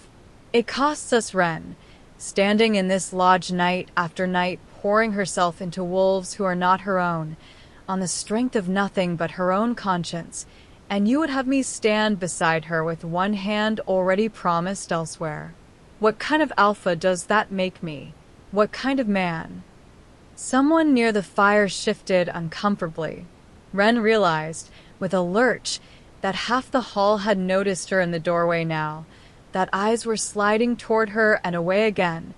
"It costs us Ren, standing in this lodge night after night, pouring herself into wolves who are not her own, on the strength of nothing but her own conscience, and you would have me stand beside her with one hand already promised elsewhere. What kind of alpha does that make me? What kind of man?" Someone near the fire shifted uncomfortably. Ren realized, with a lurch, that half the hall had noticed her in the doorway now, that eyes were sliding toward her and away again,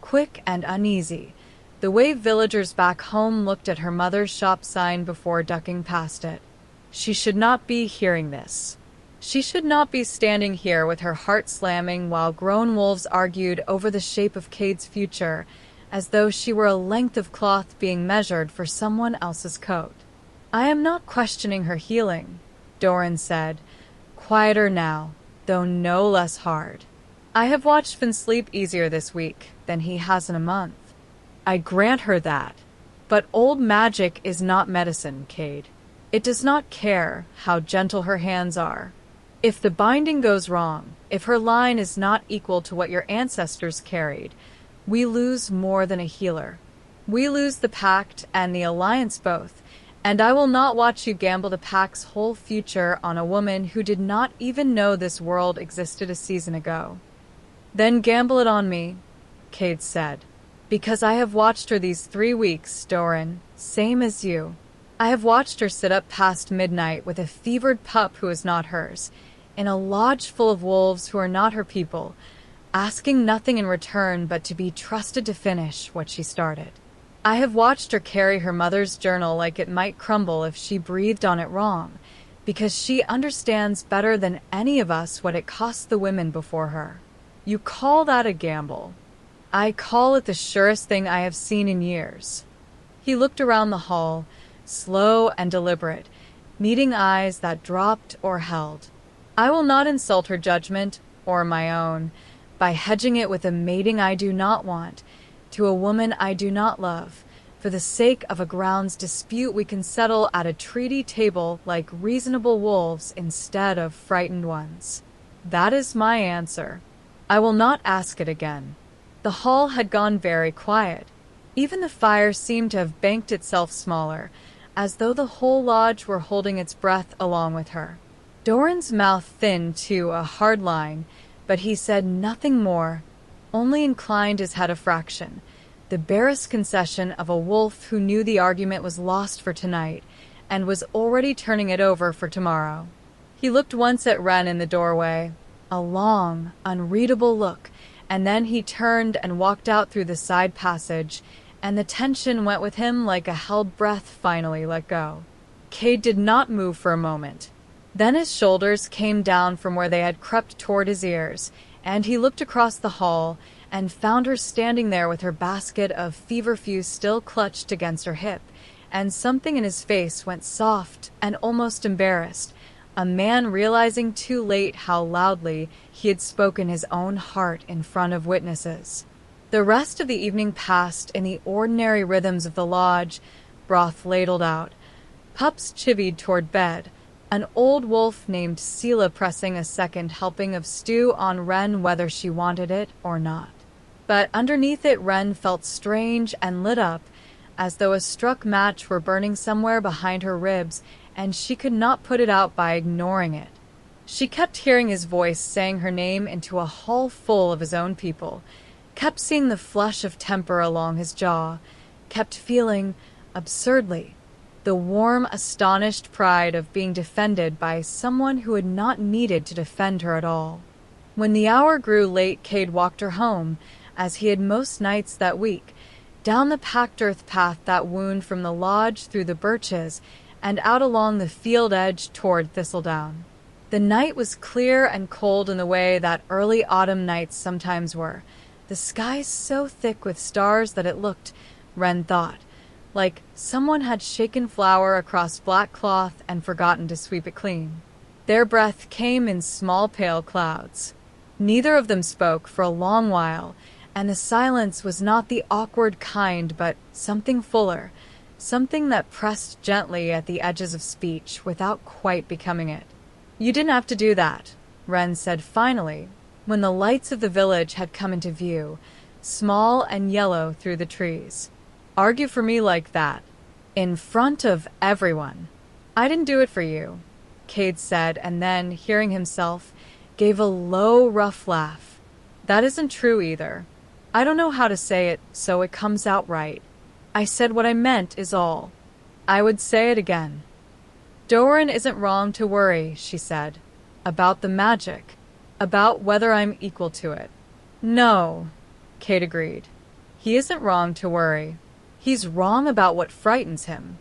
quick and uneasy, the way villagers back home looked at her mother's shop sign before ducking past it. She should not be hearing this. She should not be standing here with her heart slamming while grown wolves argued over the shape of Cade's future, as though she were a length of cloth being measured for someone else's coat. "I am not questioning her healing," Doran said, quieter now, though no less hard. "I have watched Finn sleep easier this week than he has in a month. I grant her that. But old magic is not medicine, Cade. It does not care how gentle her hands are. If the binding goes wrong, if her line is not equal to what your ancestors carried, we lose more than a healer. We lose the pact and the alliance both, and I will not watch you gamble the Pack's whole future on a woman who did not even know this world existed a season ago." "Then gamble it on me," Cade said, "because I have watched her these 3 weeks, Doran, same as you. I have watched her sit up past midnight with a fevered pup who is not hers, in a lodge full of wolves who are not her people, asking nothing in return but to be trusted to finish what she started. I have watched her carry her mother's journal like it might crumble if she breathed on it wrong, because she understands better than any of us what it cost the women before her. You call that a gamble? I call it the surest thing I have seen in years." He looked around the hall, slow and deliberate, meeting eyes that dropped or held. "I will not insult her judgment, or my own, by hedging it with a mating I do not want, to a woman I do not love. For the sake of a grounds dispute we can settle at a treaty table like reasonable wolves instead of frightened ones. That is my answer. I will not ask it again." The hall had gone very quiet. Even the fire seemed to have banked itself smaller, as though the whole lodge were holding its breath along with her. Doran's mouth thinned to a hard line, but he said nothing more, only inclined his head a fraction, the barest concession of a wolf who knew the argument was lost for tonight and was already turning it over for tomorrow. He looked once at Ren in the doorway, a long, unreadable look, and then he turned and walked out through the side passage, and the tension went with him like a held breath finally let go. Cade did not move for a moment. Then his shoulders came down from where they had crept toward his ears, and he looked across the hall and found her standing there with her basket of feverfew still clutched against her hip, and something in his face went soft and almost embarrassed, a man realizing too late how loudly he had spoken his own heart in front of witnesses. The rest of the evening passed in the ordinary rhythms of the lodge, broth ladled out, pups chivied toward bed, an old wolf named Sela pressing a second helping of stew on Ren whether she wanted it or not. But underneath it Ren felt strange and lit up, as though a struck match were burning somewhere behind her ribs, and she could not put it out by ignoring it. She kept hearing his voice saying her name into a hall full of his own people, kept seeing the flush of temper along his jaw, kept feeling, absurdly, the warm, astonished pride of being defended by someone who had not needed to defend her at all. When the hour grew late, Cade walked her home, as he had most nights that week, down the packed earth path that wound from the lodge through the birches and out along the field edge toward Thistledown. The night was clear and cold in the way that early autumn nights sometimes were, the sky so thick with stars that it looked, Wren thought, like someone had shaken flour across black cloth and forgotten to sweep it clean. Their breath came in small pale clouds. Neither of them spoke for a long while, and the silence was not the awkward kind, but something fuller, something that pressed gently at the edges of speech without quite becoming it. "You didn't have to do that," Wren said finally, when the lights of the village had come into view, small and yellow through the trees. "Argue for me like that, in front of everyone. I didn't do it for you," Cade said, and then, hearing himself, gave a low, rough laugh. "That isn't true either. I don't know how to say it so it comes out right. I said what I meant is all. I would say it again. Doran isn't wrong to worry," she said, "about the magic, about whether I'm equal to it." "No," Cade agreed. "He isn't wrong to worry. He's wrong about what frightens him."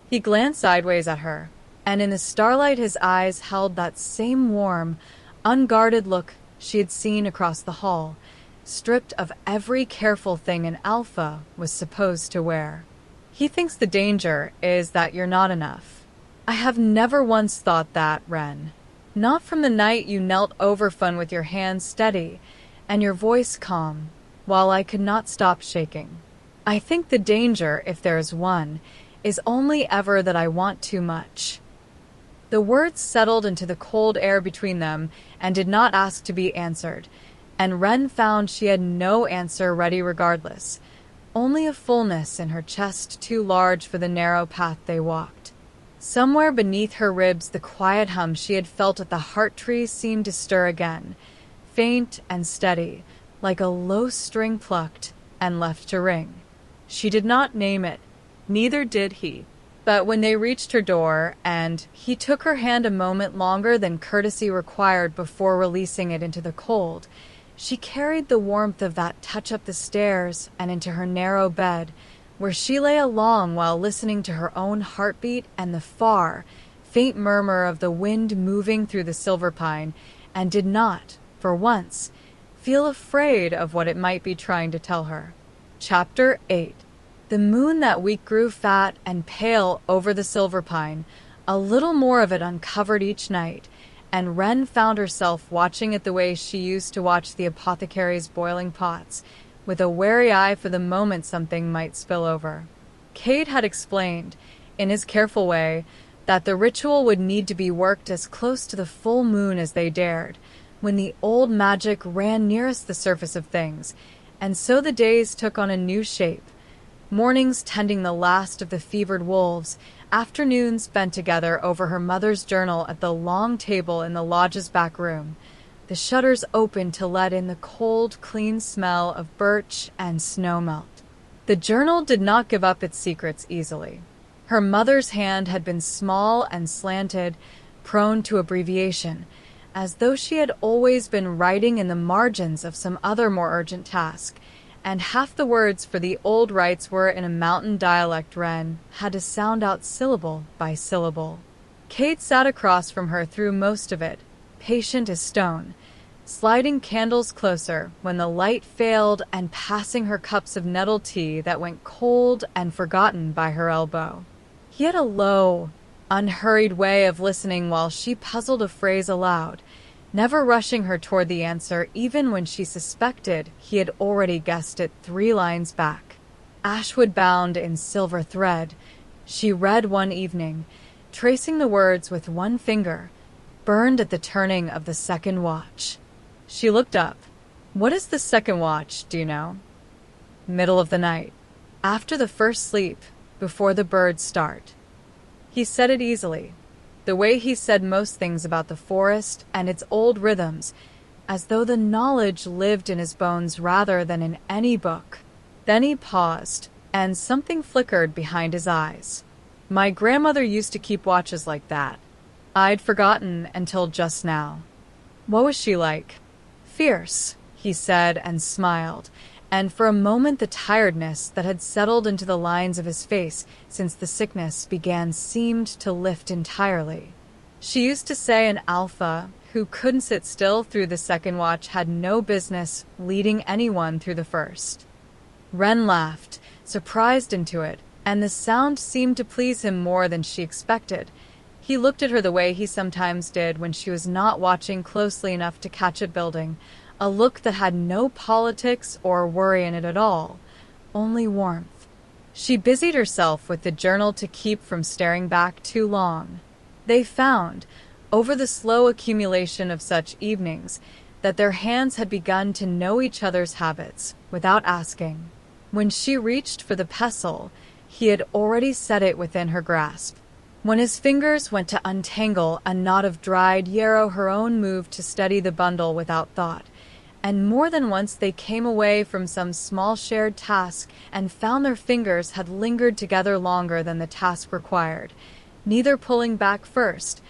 He glanced sideways at her, and in the starlight his eyes held that same warm, unguarded look she had seen across the hall, stripped of every careful thing an alpha was supposed to wear. "He thinks the danger is that you're not enough. I have never once thought that, Wren. Not from the night you knelt over Fun with your hands steady and your voice calm, while I could not stop shaking. I think the danger, if there is one, is only ever that I want too much." The words settled into the cold air between them and did not ask to be answered, and Wren found she had no answer ready regardless, only a fullness in her chest too large for the narrow path they walked. Somewhere beneath her ribs the quiet hum she had felt at the heart tree seemed to stir again, faint and steady, like a low string plucked and left to ring. She did not name it, neither did he. But when they reached her door, and he took her hand a moment longer than courtesy required before releasing it into the cold, she carried the warmth of that touch up the stairs and into her narrow bed, where she lay along while listening to her own heartbeat and the far, faint murmur of the wind moving through the silver pine, and did not, for once, feel afraid of what it might be trying to tell her. Chapter 8. The moon that week grew fat and pale over the silver pine, a little more of it uncovered each night, and Wren found herself watching it the way she used to watch the apothecary's boiling pots, with a wary eye for the moment something might spill over. Cade had explained, in his careful way, that the ritual would need to be worked as close to the full moon as they dared, when the old magic ran nearest the surface of things, and so the days took on a new shape. Mornings tending the last of the fevered wolves, afternoons spent together over her mother's journal at the long table in the lodge's back room, the shutters open to let in the cold, clean smell of birch and snowmelt. The journal did not give up its secrets easily. Her mother's hand had been small and slanted, prone to abbreviation, as though she had always been writing in the margins of some other more urgent task, and half the words for the old rites were in a mountain dialect Wren had to sound out syllable by syllable. Cade sat across from her through most of it, patient as stone, sliding candles closer when the light failed and passing her cups of nettle tea that went cold and forgotten by her elbow. He had a low, unhurried way of listening while she puzzled a phrase aloud, never rushing her toward the answer even when she suspected he had already guessed it 3 lines back. "Ashwood bound in silver thread," she read one evening, tracing the words with one finger, "burned at the turning of the second watch." She looked up. "What is the second watch, do you know?" "Middle of the night. After the first sleep, before the birds start." He said it easily, the way he said most things about the forest and its old rhythms, as though the knowledge lived in his bones rather than in any book. Then he paused, and something flickered behind his eyes. My grandmother used to keep watches like that. I'd forgotten until just now. What was she like? Fierce, he said and smiled, and for a moment the tiredness that had settled into the lines of his face since the sickness began seemed to lift entirely. She used to say an alpha who couldn't sit still through the second watch had no business leading anyone through the first. Ren laughed, surprised into it, and the sound seemed to please him more than she expected. He looked at her the way he sometimes did when she was not watching closely enough to catch it building, a look that had no politics or worry in it at all, only warmth. She busied herself with the journal to keep from staring back too long. They found, over the slow accumulation of such evenings, that their hands had begun to know each other's habits without asking. When she reached for the pestle, he had already set it within her grasp. When his fingers went to untangle a knot of dried yarrow, her own moved to steady the bundle without thought. And more than once they came away from some small shared task and found their fingers had lingered together longer than the task required, neither pulling back first,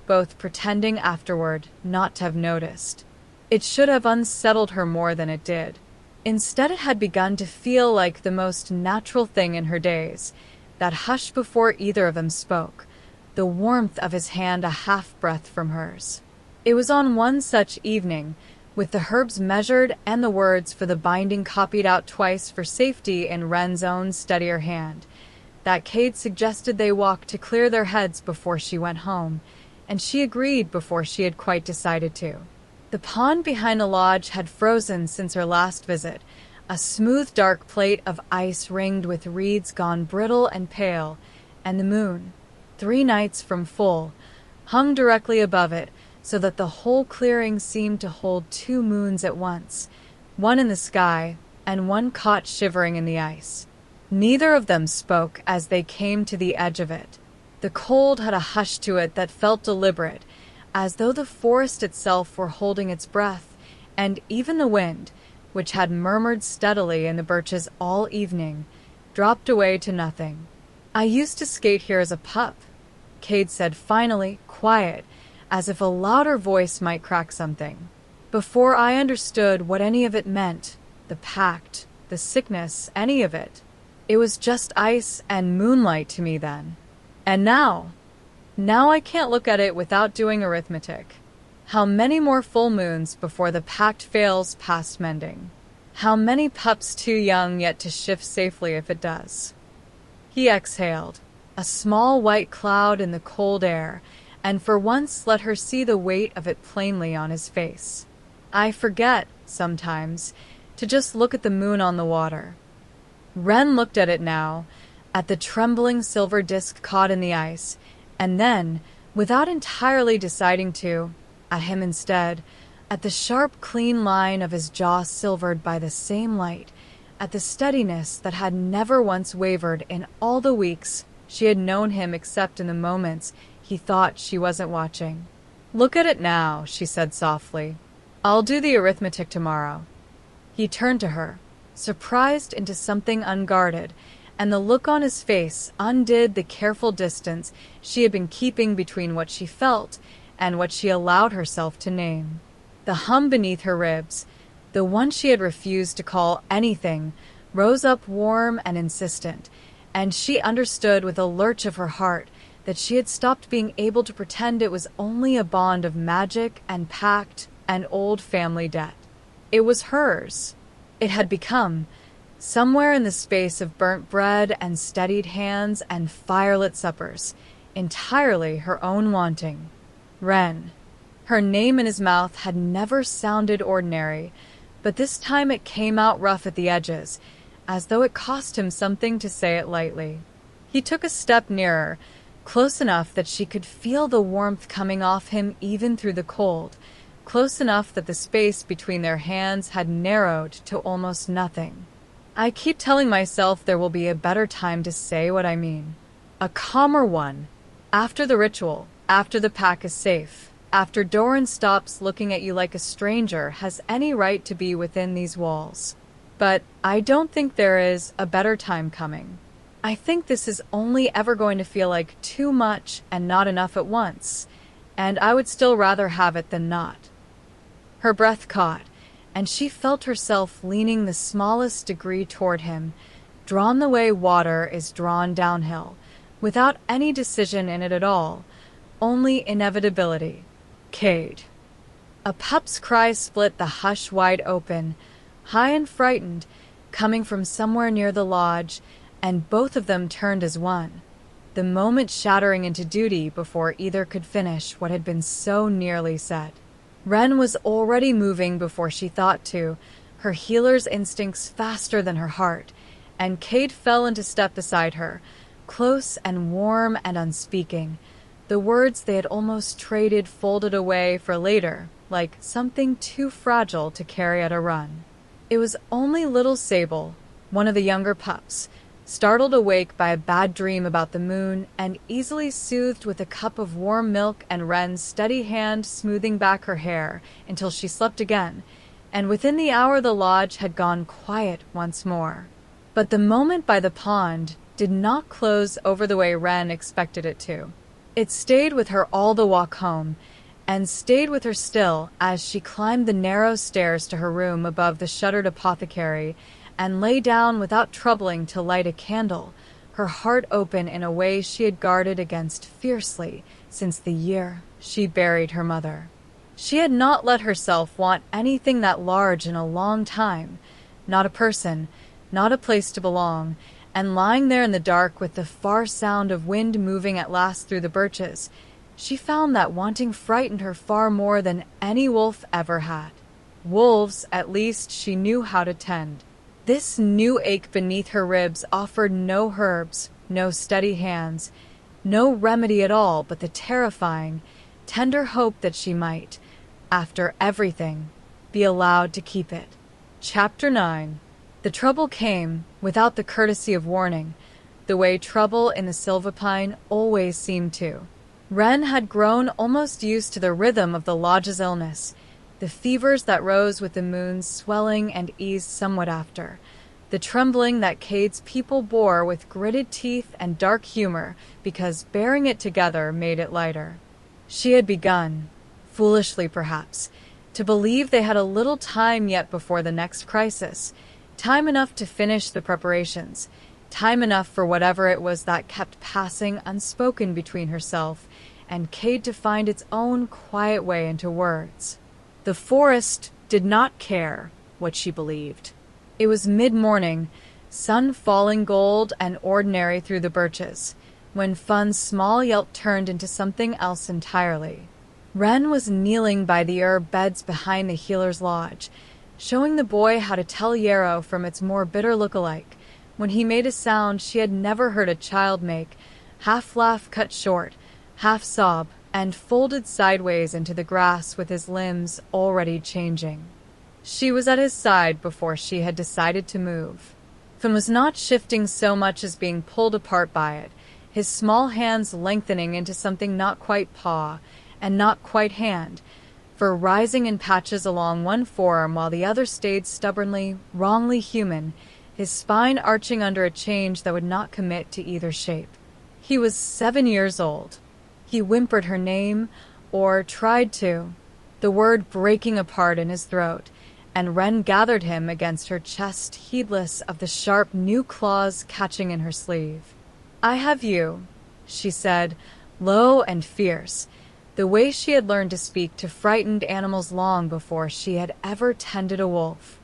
both pretending afterward not to have noticed. It should have unsettled her more than it did. Instead, it had begun to feel like the most natural thing in her days, that hush before either of them spoke, the warmth of his hand a half-breath from hers. It was on one such evening, with the herbs measured and the words for the binding copied out twice for safety in Ren's own steadier hand, that Cade suggested they walk to clear their heads before she went home, and she agreed before she had quite decided to. The pond behind the lodge had frozen since her last visit, a smooth dark plate of ice ringed with reeds gone brittle and pale, and the moon, 3 nights from full, hung directly above it, so that the whole clearing seemed to hold 2 moons at once, one in the sky and one caught shivering in the ice. Neither of them spoke as they came to the edge of it. The cold had a hush to it that felt deliberate, as though the forest itself were holding its breath, and even the wind, which had murmured steadily in the birches all evening, dropped away to nothing. "I used to skate here as a pup," Cade said finally, quiet, as if a louder voice might crack something. "Before I understood what any of it meant, the pact, the sickness, any of it. It was just ice and moonlight to me then. And now I can't look at it without doing arithmetic. How many more full moons before the pact fails past mending? How many pups too young yet to shift safely if it does?" He exhaled, a small white cloud in the cold air, and for once let her see the weight of it plainly on his face. "I forget, sometimes, to just look at the moon on the water." Ren looked at it now, at the trembling silver disk caught in the ice, and then, without entirely deciding to, at him instead, at the sharp, clean line of his jaw silvered by the same light, at the steadiness that had never once wavered in all the weeks she had known him except in the moments he thought she wasn't watching. "Look at it now," she said softly. "I'll do the arithmetic tomorrow." He turned to her, surprised into something unguarded, and the look on his face undid the careful distance she had been keeping between what she felt and what she allowed herself to name. The hum beneath her ribs, the one she had refused to call anything, rose up warm and insistent, and she understood with a lurch of her heart that she had stopped being able to pretend it was only a bond of magic and pact and old family debt. It was hers. It had become, somewhere in the space of burnt bread and steadied hands and firelit suppers, entirely her own wanting. Ren. Her name in his mouth had never sounded ordinary, but this time it came out rough at the edges, as though it cost him something to say it lightly. He took a step nearer, close enough that she could feel the warmth coming off him even through the cold, close enough that the space between their hands had narrowed to almost nothing. "I keep telling myself there will be a better time to say what I mean. A calmer one. After the ritual, after the pack is safe, after Doran stops looking at you like a stranger has any right to be within these walls. but I don't think there is a better time coming. I think this is only ever going to feel like too much and not enough at once, and I would still rather have it than not." Her breath caught, and she felt herself leaning the smallest degree toward him, drawn the way water is drawn downhill, without any decision in it at all, only inevitability. Cade. A pup's cry split the hush wide open, high and frightened, coming from somewhere near the lodge, and both of them turned as one, the moment shattering into duty before either could finish what had been so nearly said. Wren was already moving before she thought to, her healer's instincts faster than her heart, and Cade fell into step beside her, close and warm and unspeaking, the words they had almost traded folded away for later, like something too fragile to carry at a run. It was only little Sable, one of the younger pups, startled awake by a bad dream about the moon and easily soothed with a cup of warm milk and Wren's steady hand smoothing back her hair until she slept again, and within the hour the lodge had gone quiet once more. But the moment by the pond did not close over the way Wren expected it to. It stayed with her all the walk home, and stayed with her still as she climbed the narrow stairs to her room above the shuttered apothecary and lay down without troubling to light a candle, her heart open in a way she had guarded against fiercely since the year she buried her mother. She had not let herself want anything that large in a long time, not a person, not a place to belong, and lying there in the dark with the far sound of wind moving at last through the birches, she found that wanting frightened her far more than any wolf ever had. Wolves, at least, she knew how to tend. This new ache beneath her ribs offered no herbs, no steady hands, no remedy at all but the terrifying, tender hope that she might, after everything, be allowed to keep it. Chapter 9. The trouble came without the courtesy of warning, the way trouble in the Silvapine always seemed to. Wren had grown almost used to the rhythm of the lodge's illness, the fevers that rose with the moon's swelling and eased somewhat after, the trembling that Cade's people bore with gritted teeth and dark humor because bearing it together made it lighter. She had begun, foolishly perhaps, to believe they had a little time yet before the next crisis, time enough to finish the preparations, time enough for whatever it was that kept passing unspoken between herself and Cade to find its own quiet way into words. The forest did not care what she believed. It was mid-morning, sun falling gold and ordinary through the birches, when Fun's small yelp turned into something else entirely. Wren was kneeling by the herb beds behind the healer's lodge, showing the boy how to tell yarrow from its more bitter look-alike, when he made a sound she had never heard a child make, half laugh cut short, half sob, and folded sideways into the grass with his limbs already changing. She was at his side before she had decided to move. Finn was not shifting so much as being pulled apart by it, his small hands lengthening into something not quite paw and not quite hand, for rising in patches along one forearm while the other stayed stubbornly, wrongly human, his spine arching under a change that would not commit to either shape. He was 7 years old. He whimpered her name, or tried to, the word breaking apart in his throat, and Wren gathered him against her chest, heedless of the sharp new claws catching in her sleeve. "I have you," she said, low and fierce, the way she had learned to speak to frightened animals long before she had ever tended a wolf.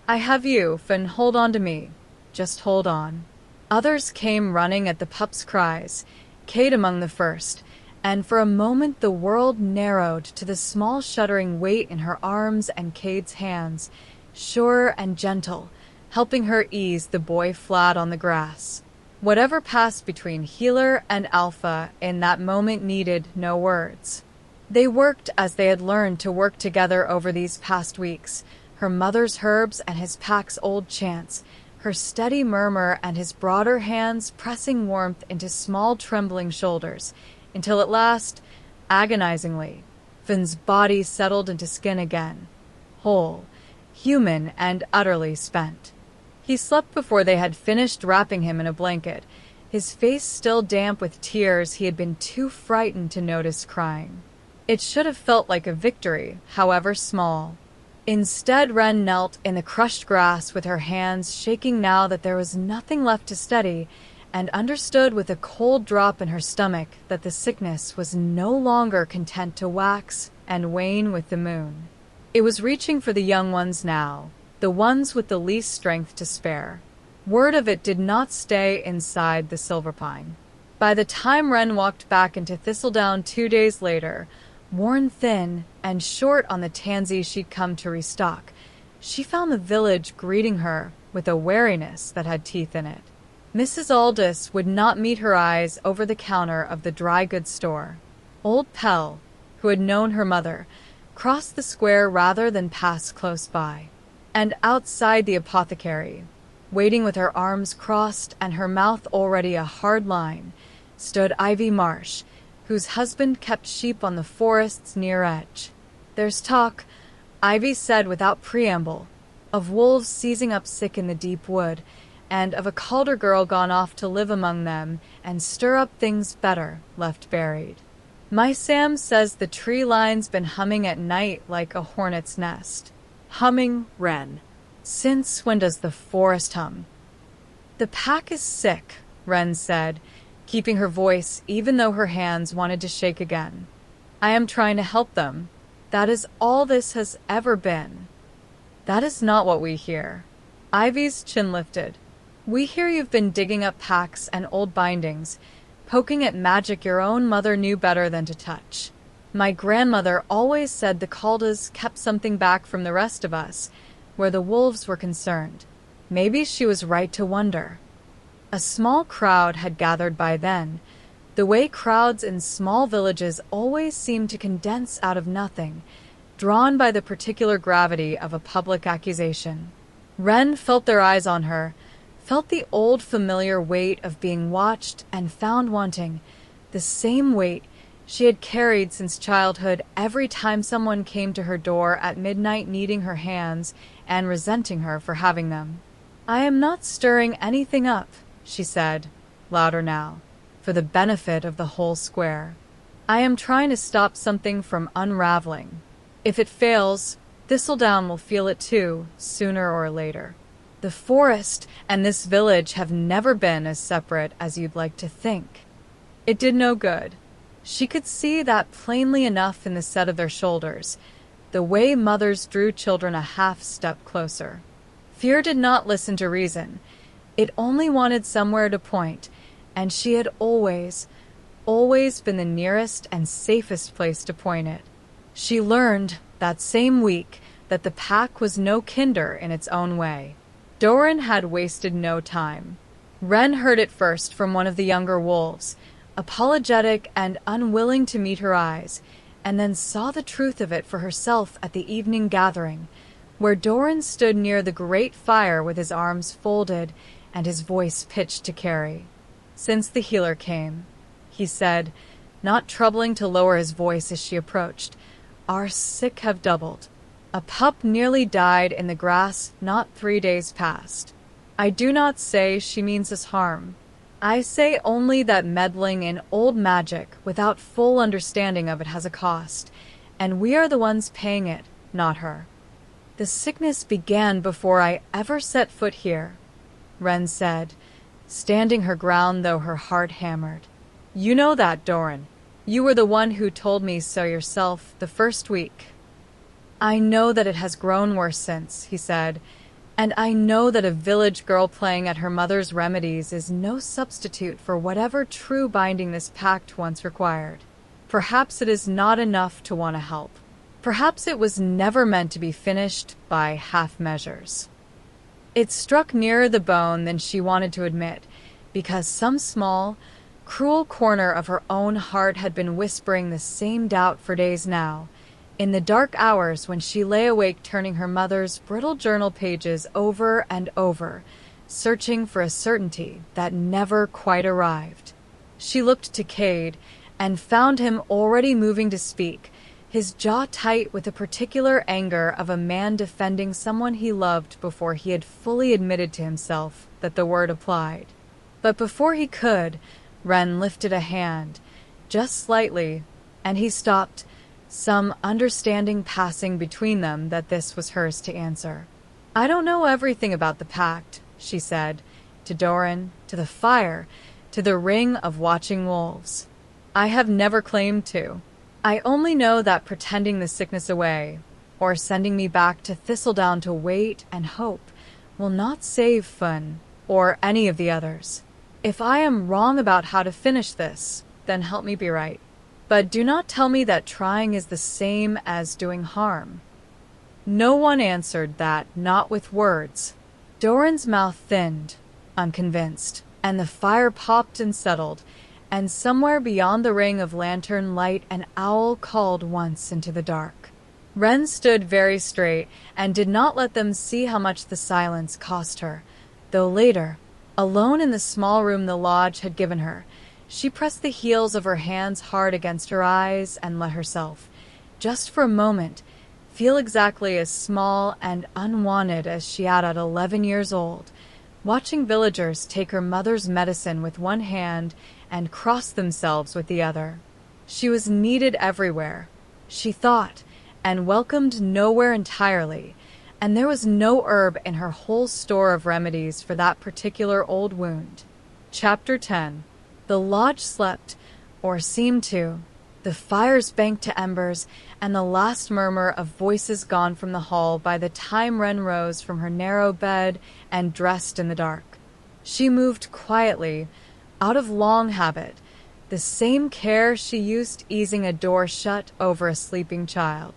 "I have you, Finn, hold on to me. Just hold on." Others came running at the pup's cries, Cade among the first, and for a moment the world narrowed to the small shuddering weight in her arms and Cade's hands, sure and gentle, helping her ease the boy flat on the grass. Whatever passed between Healer and Alpha in that moment needed no words. They worked as they had learned to work together over these past weeks, her mother's herbs and his pack's old chants, her steady murmur and his broader hands pressing warmth into small trembling shoulders, until at last, agonizingly, Finn's body settled into skin again, whole, human, and utterly spent. He slept before they had finished wrapping him in a blanket, his face still damp with tears he had been too frightened to notice crying. It should have felt like a victory, however small. Instead, Wren knelt in the crushed grass with her hands shaking now that there was nothing left to steady, and understood with a cold drop in her stomach that the sickness was no longer content to wax and wane with the moon. It was reaching for the young ones now, the ones with the least strength to spare. Word of it did not stay inside the silver pine. By the time Wren walked back into Thistledown 2 days later, worn thin and short on the tansy she'd come to restock, she found the village greeting her with a wariness that had teeth in it. Mrs. Aldous would not meet her eyes over the counter of the dry goods store. Old Pell, who had known her mother, crossed the square rather than pass close by. And outside the apothecary, waiting with her arms crossed and her mouth already a hard line, stood Ivy Marsh, whose husband kept sheep on the forest's near edge. "There's talk," Ivy said without preamble, "of wolves seizing up sick in the deep wood, and of a Calder girl gone off to live among them and stir up things better left buried. My Sam says the tree line's been humming at night like a hornet's nest." Humming, Wren. Since when does the forest hum? "The pack is sick," Wren said, keeping her voice even though her hands wanted to shake again. "I am trying to help them. That is all this has ever been." "That is not what we hear." Ivy's chin lifted. "We hear you've been digging up packs and old bindings, poking at magic your own mother knew better than to touch. My grandmother always said the Caldas kept something back from the rest of us, where the wolves were concerned. Maybe she was right to wonder." A small crowd had gathered by then, the way crowds in small villages always seem to condense out of nothing, drawn by the particular gravity of a public accusation. Wren felt their eyes on her, felt the old familiar weight of being watched and found wanting, the same weight she had carried since childhood every time someone came to her door at midnight needing her hands and resenting her for having them. "I am not stirring anything up," she said, louder now, "for the benefit of the whole square. I am trying to stop something from unraveling. If it fails, Thistledown will feel it too, sooner or later. The forest and this village have never been as separate as you'd like to think." It did no good. She could see that plainly enough in the set of their shoulders, the way mothers drew children a half step closer. Fear did not listen to reason. It only wanted somewhere to point, and she had always been the nearest and safest place to point it. She learned that same week that the pack was no kinder in its own way. Doran had wasted no time. Wren heard it first from one of the younger wolves, apologetic and unwilling to meet her eyes, and then saw the truth of it for herself at the evening gathering, where Doran stood near the great fire with his arms folded and his voice pitched to Carrie. "Since the healer came," he said, not troubling to lower his voice as she approached, "our sick have doubled. A pup nearly died in the grass not 3 days past. I do not say she means us harm. I say only that meddling in old magic without full understanding of it has a cost, and we are the ones paying it, not her. The sickness began before I ever set foot here," Wren said, standing her ground though her heart hammered. "You know that, Doran. You were the one who told me so yourself the first week." "I know that it has grown worse since," he said, "and I know that a village girl playing at her mother's remedies is no substitute for whatever true binding this pact once required. Perhaps it is not enough to want to help. Perhaps it was never meant to be finished by half measures." It struck nearer the bone than she wanted to admit, because some small, cruel corner of her own heart had been whispering the same doubt for days now, in the dark hours when she lay awake turning her mother's brittle journal pages over and over, searching for a certainty that never quite arrived. She looked to Cade and found him already moving to speak, his jaw tight with a particular anger of a man defending someone he loved before he had fully admitted to himself that the word applied. But before he could, Ren lifted a hand, just slightly, and he stopped, some understanding passing between them that this was hers to answer. "I don't know everything about the pact," she said, to Doran, to the fire, to the ring of watching wolves. "I have never claimed to. I only know that pretending the sickness away, or sending me back to Thistledown to wait and hope, will not save Fun, or any of the others. If I am wrong about how to finish this, then help me be right. But do not tell me that trying is the same as doing harm." No one answered that, not with words. Doran's mouth thinned, unconvinced, and the fire popped and settled, and somewhere beyond the ring of lantern light an owl called once into the dark. Ren stood very straight and did not let them see how much the silence cost her, though later, alone in the small room the lodge had given her, she pressed the heels of her hands hard against her eyes and let herself, just for a moment, feel exactly as small and unwanted as she had at 11 years old, watching villagers take her mother's medicine with one hand and cross themselves with the other. She was needed everywhere, she thought, and welcomed nowhere entirely, and there was no herb in her whole store of remedies for that particular old wound. Chapter 10. The lodge slept, or seemed to. The fires banked to embers, and the last murmur of voices gone from the hall by the time Ren rose from her narrow bed and dressed in the dark. She moved quietly, out of long habit, the same care she used easing a door shut over a sleeping child.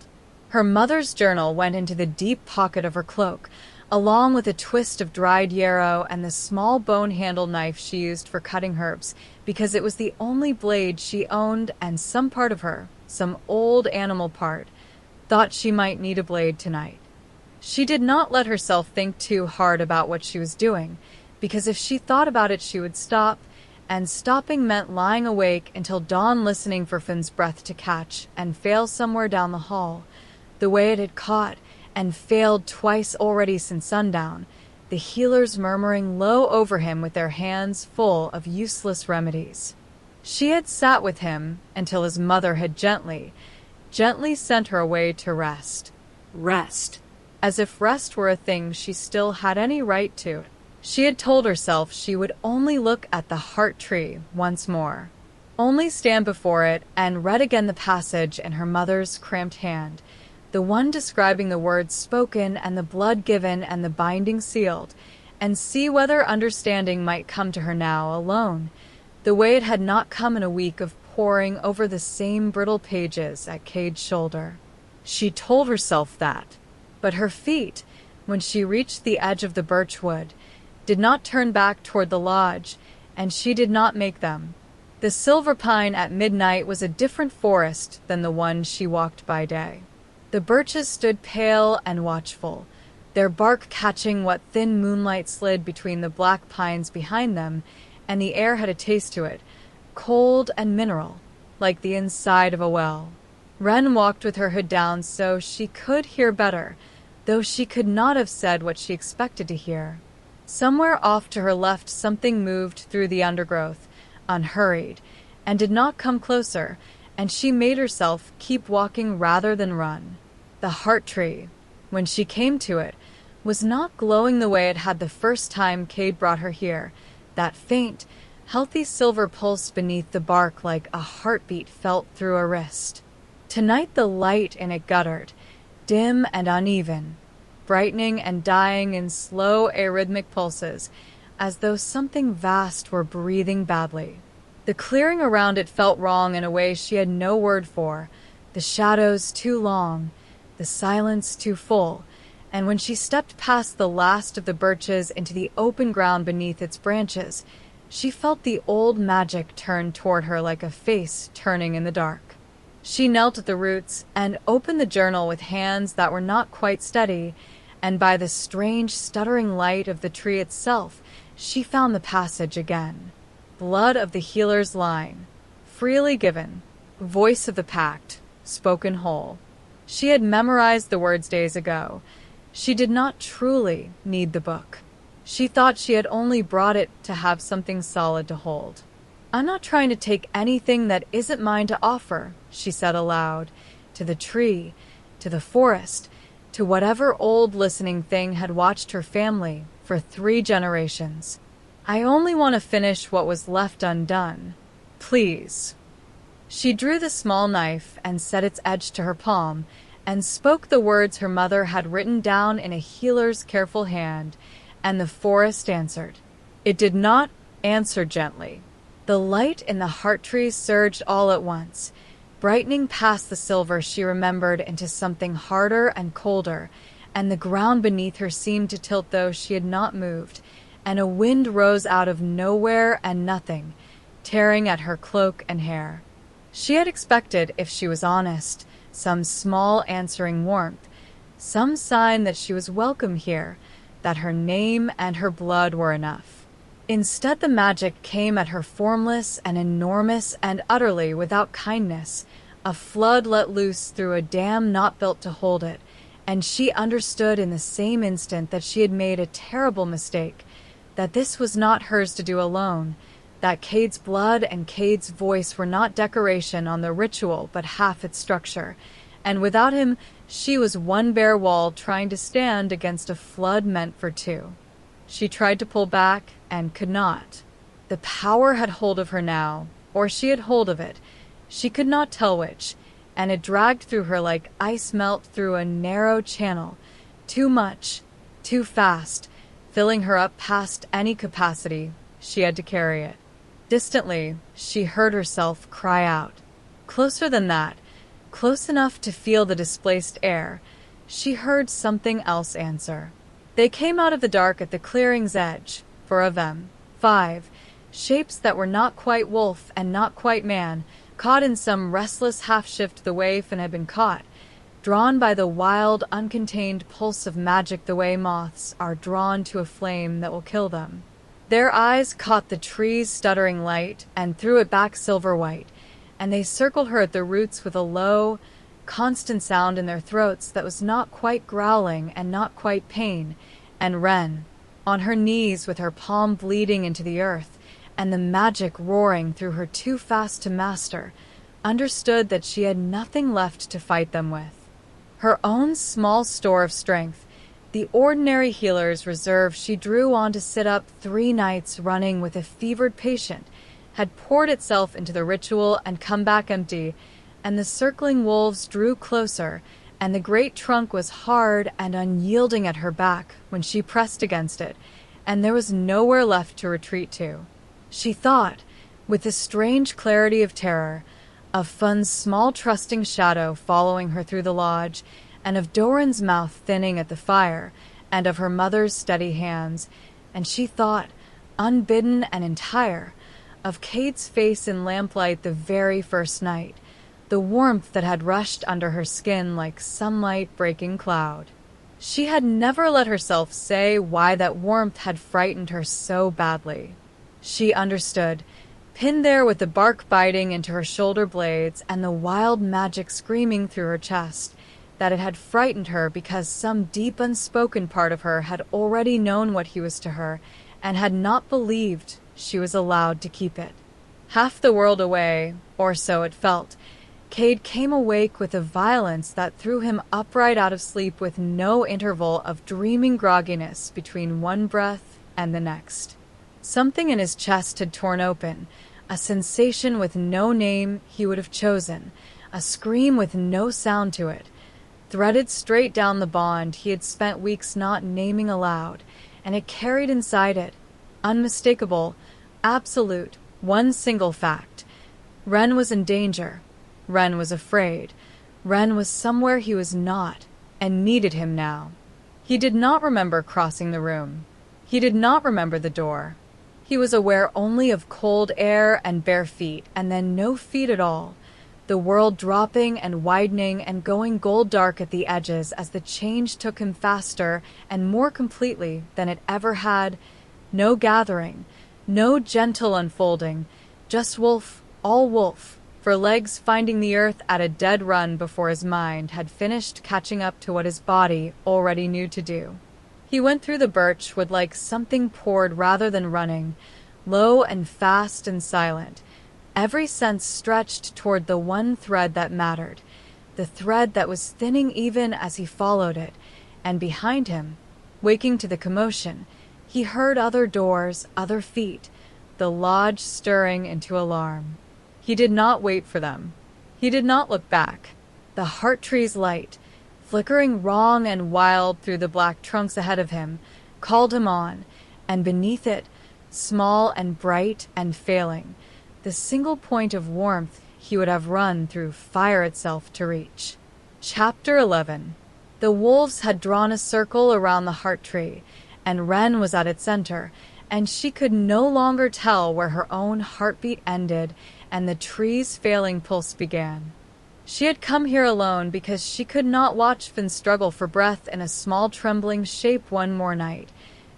Her mother's journal went into the deep pocket of her cloak, along with a twist of dried yarrow and the small bone-handled knife she used for cutting herbs, because it was the only blade she owned, and some part of her, some old animal part, thought she might need a blade tonight. She did not let herself think too hard about what she was doing, because if she thought about it she would stop, and stopping meant lying awake until dawn listening for Finn's breath to catch and fail somewhere down the hall, the way it had caught and failed twice already since sundown, the healers murmuring low over him with their hands full of useless remedies. She had sat with him until his mother had gently sent her away to rest. Rest. As if rest were a thing she still had any right to. She had told herself she would only look at the heart tree once more, only stand before it and read again the passage in her mother's cramped hand, the one describing the words spoken and the blood given and the binding sealed, and see whether understanding might come to her now alone, the way it had not come in a week of poring over the same brittle pages at Cade's shoulder. She told herself that, but her feet, when she reached the edge of the birchwood, did not turn back toward the lodge, and she did not make them. The silver pine at midnight was a different forest than the one she walked by day. The birches stood pale and watchful, their bark catching what thin moonlight slid between the black pines behind them, and the air had a taste to it, cold and mineral, like the inside of a well. Ren walked with her hood down so she could hear better, though she could not have said what she expected to hear. Somewhere off to her left something moved through the undergrowth, unhurried, and did not come closer, and she made herself keep walking rather than run. The heart tree, when she came to it, was not glowing the way it had the first time Cade brought her here, that faint, healthy silver pulse beneath the bark like a heartbeat felt through a wrist. Tonight the light in it guttered, dim and uneven, brightening and dying in slow arrhythmic pulses, as though something vast were breathing badly. The clearing around it felt wrong in a way she had no word for, the shadows too long, the silence too full, and when she stepped past the last of the birches into the open ground beneath its branches, she felt the old magic turn toward her like a face turning in the dark. She knelt at the roots and opened the journal with hands that were not quite steady, and by the strange stuttering light of the tree itself, she found the passage again. Blood of the healer's line, freely given, voice of the pact, spoken whole. She had memorized the words days ago. She did not truly need the book. She thought she had only brought it to have something solid to hold. "I'm not trying to take anything that isn't mine to offer," she said aloud, to the tree, to the forest, to whatever old listening thing had watched her family for 3 generations. "I only want to finish what was left undone. Please." She drew the small knife and set its edge to her palm and spoke the words her mother had written down in a healer's careful hand, and the forest answered. It did not answer gently. The light in the heart trees surged all at once, brightening past the silver she remembered into something harder and colder, and the ground beneath her seemed to tilt though she had not moved, and a wind rose out of nowhere and nothing, tearing at her cloak and hair. She had expected, if she was honest, some small answering warmth, some sign that she was welcome here, that her name and her blood were enough. Instead, the magic came at her formless and enormous and utterly without kindness, a flood let loose through a dam not built to hold it, and she understood in the same instant that she had made a terrible mistake, that this was not hers to do alone, that Cade's blood and Cade's voice were not decoration on the ritual but half its structure, and without him she was one bare wall trying to stand against a flood meant for 2. She tried to pull back and could not. The power had hold of her now, or she had hold of it. She could not tell which, and it dragged through her like ice melt through a narrow channel, too much, too fast, filling her up past any capacity. She had to carry it. Distantly, she heard herself cry out. Closer than that, close enough to feel the displaced air, she heard something else answer. They came out of the dark at the clearing's edge, 4 of them, 5, shapes that were not quite wolf and not quite man, caught in some restless half-shift the way Finn had been caught, drawn by the wild, uncontained pulse of magic the way moths are drawn to a flame that will kill them. Their eyes caught the tree's stuttering light and threw it back silver-white, and they circled her at the roots with a low, constant sound in their throats that was not quite growling and not quite pain, and Wren, on her knees with her palm bleeding into the earth, and the magic roaring through her too fast to master, understood that she had nothing left to fight them with. Her own small store of strength, the ordinary healer's reserve she drew on to sit up 3 nights running with a fevered patient, had poured itself into the ritual and come back empty, and the circling wolves drew closer, and the great trunk was hard and unyielding at her back when she pressed against it, and there was nowhere left to retreat to. She thought, with a strange clarity of terror, of Fun's small trusting shadow following her through the lodge, and of Doran's mouth thinning at the fire, and of her mother's steady hands, and she thought, unbidden and entire, of Cade's face in lamplight the very first night, the warmth that had rushed under her skin like sunlight breaking cloud. She had never let herself say why that warmth had frightened her so badly. She understood, pinned there with the bark biting into her shoulder blades and the wild magic screaming through her chest, that it had frightened her because some deep unspoken part of her had already known what he was to her and had not believed she was allowed to keep it. Half the world away, or so it felt, Cade came awake with a violence that threw him upright out of sleep with no interval of dreaming grogginess between one breath and the next. Something in his chest had torn open, a sensation with no name he would have chosen, a scream with no sound to it, threaded straight down the bond he had spent weeks not naming aloud, and it carried inside it, unmistakable, absolute, one single fact. Wren was in danger. Wren was afraid. Wren was somewhere he was not, and needed him now. He did not remember crossing the room. He did not remember the door. He was aware only of cold air and bare feet, and then no feet at all. The world dropping and widening and going gold dark at the edges as the change took him faster and more completely than it ever had. No gathering, no gentle unfolding, just wolf, all wolf, for legs finding the earth at a dead run before his mind had finished catching up to what his body already knew to do. He went through the birchwood like something poured rather than running, low and fast and silent, every sense stretched toward the one thread that mattered, the thread that was thinning even as he followed it, and behind him, waking to the commotion, he heard other doors, other feet, the lodge stirring into alarm. He did not wait for them. He did not look back. The heart tree's light, flickering wrong and wild through the black trunks ahead of him, called him on, and beneath it, small and bright and failing, the single point of warmth he would have run through fire itself to reach. Chapter 11. The wolves had drawn a circle around the heart tree, and Wren was at its center, and she could no longer tell where her own heartbeat ended and the tree's failing pulse began. She had come here alone because she could not watch Finn struggle for breath in a small trembling shape one more night,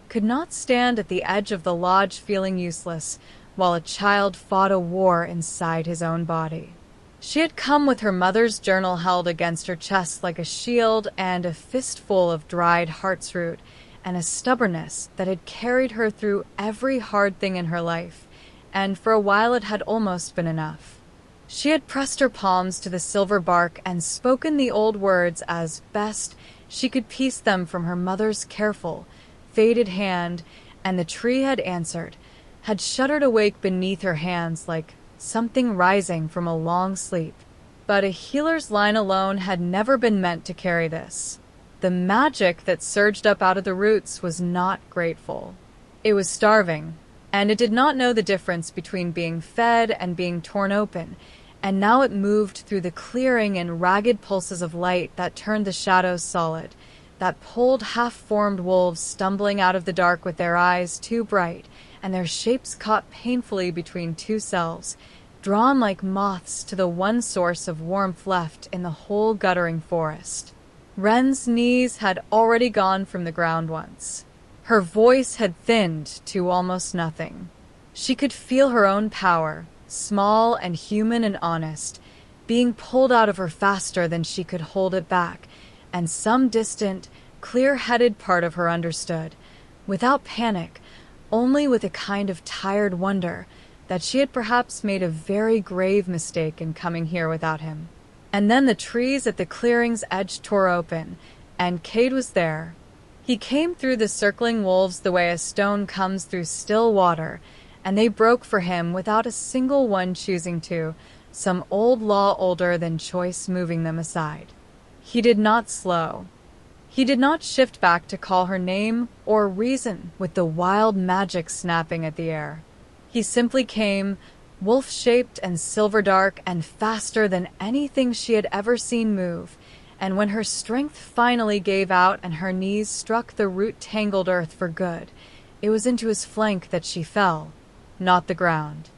could not stand at the edge of the lodge feeling useless, while a child fought a war inside his own body. She had come with her mother's journal held against her chest like a shield and a fistful of dried heart's root, and a stubbornness that had carried her through every hard thing in her life, and for a while it had almost been enough. She had pressed her palms to the silver bark and spoken the old words as best she could piece them from her mother's careful, faded hand, and the tree had answered, had shuddered awake beneath her hands like something rising from a long sleep. But a healer's line alone had never been meant to carry this. The magic that surged up out of the roots was not grateful. It was starving, and it did not know the difference between being fed and being torn open, and now it moved through the clearing in ragged pulses of light that turned the shadows solid, that pulled half-formed wolves stumbling out of the dark with their eyes too bright, and their shapes caught painfully between two selves, drawn like moths to the one source of warmth left in the whole guttering forest. Wren's knees had already gone from the ground once. Her voice had thinned to almost nothing. She could feel her own power, small and human and honest, being pulled out of her faster than she could hold it back, and some distant, clear-headed part of her understood, without panic, only with a kind of tired wonder, that she had perhaps made a very grave mistake in coming here without him. And then the trees at the clearing's edge tore open, and Cade was there. He came through the circling wolves the way a stone comes through still water, and they broke for him without a single one choosing to, some old law older than choice moving them aside. He did not slow. He did not shift back to call her name or reason with the wild magic snapping at the air. He simply came, wolf-shaped and silver-dark and faster than anything she had ever seen move, and when her strength finally gave out and her knees struck the root-tangled earth for good, it was into his flank that she fell, not the ground.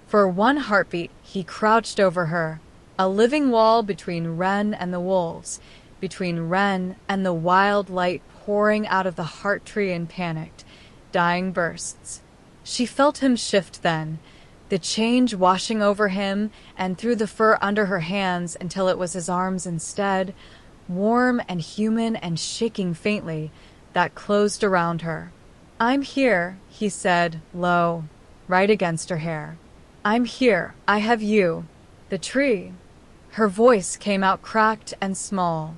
For one heartbeat he crouched over her, a living wall between Wren and the wolves, between Wren and the wild light pouring out of the heart tree in panicked, dying bursts. She felt him shift then, the change washing over him and through the fur under her hands until it was his arms instead, warm and human and shaking faintly, that closed around her. "I'm here," he said, low, right against her hair. "I'm here. I have you. The tree." Her voice came out cracked and small.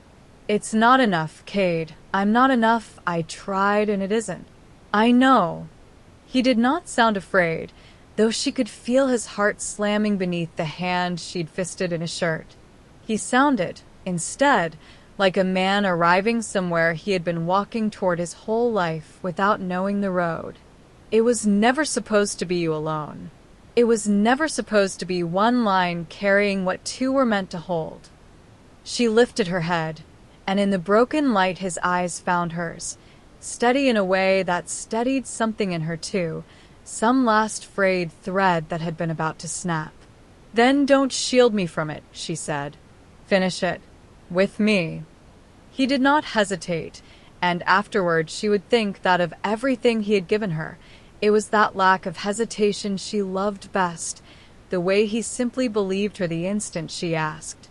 "It's not enough, Cade. I'm not enough. I tried and it isn't. I know." He did not sound afraid, though she could feel his heart slamming beneath the hand she'd fisted in his shirt. He sounded, instead, like a man arriving somewhere he had been walking toward his whole life without knowing the road. It was never supposed to be you alone. It was never supposed to be one line carrying what two were meant to hold. She lifted her head, and in the broken light his eyes found hers, steady in a way that steadied something in her too, some last frayed thread that had been about to snap. "Then don't shield me from it," she said. "Finish it. With me." He did not hesitate, and afterward she would think that of everything he had given her, it was that lack of hesitation she loved best, the way he simply believed her the instant she asked.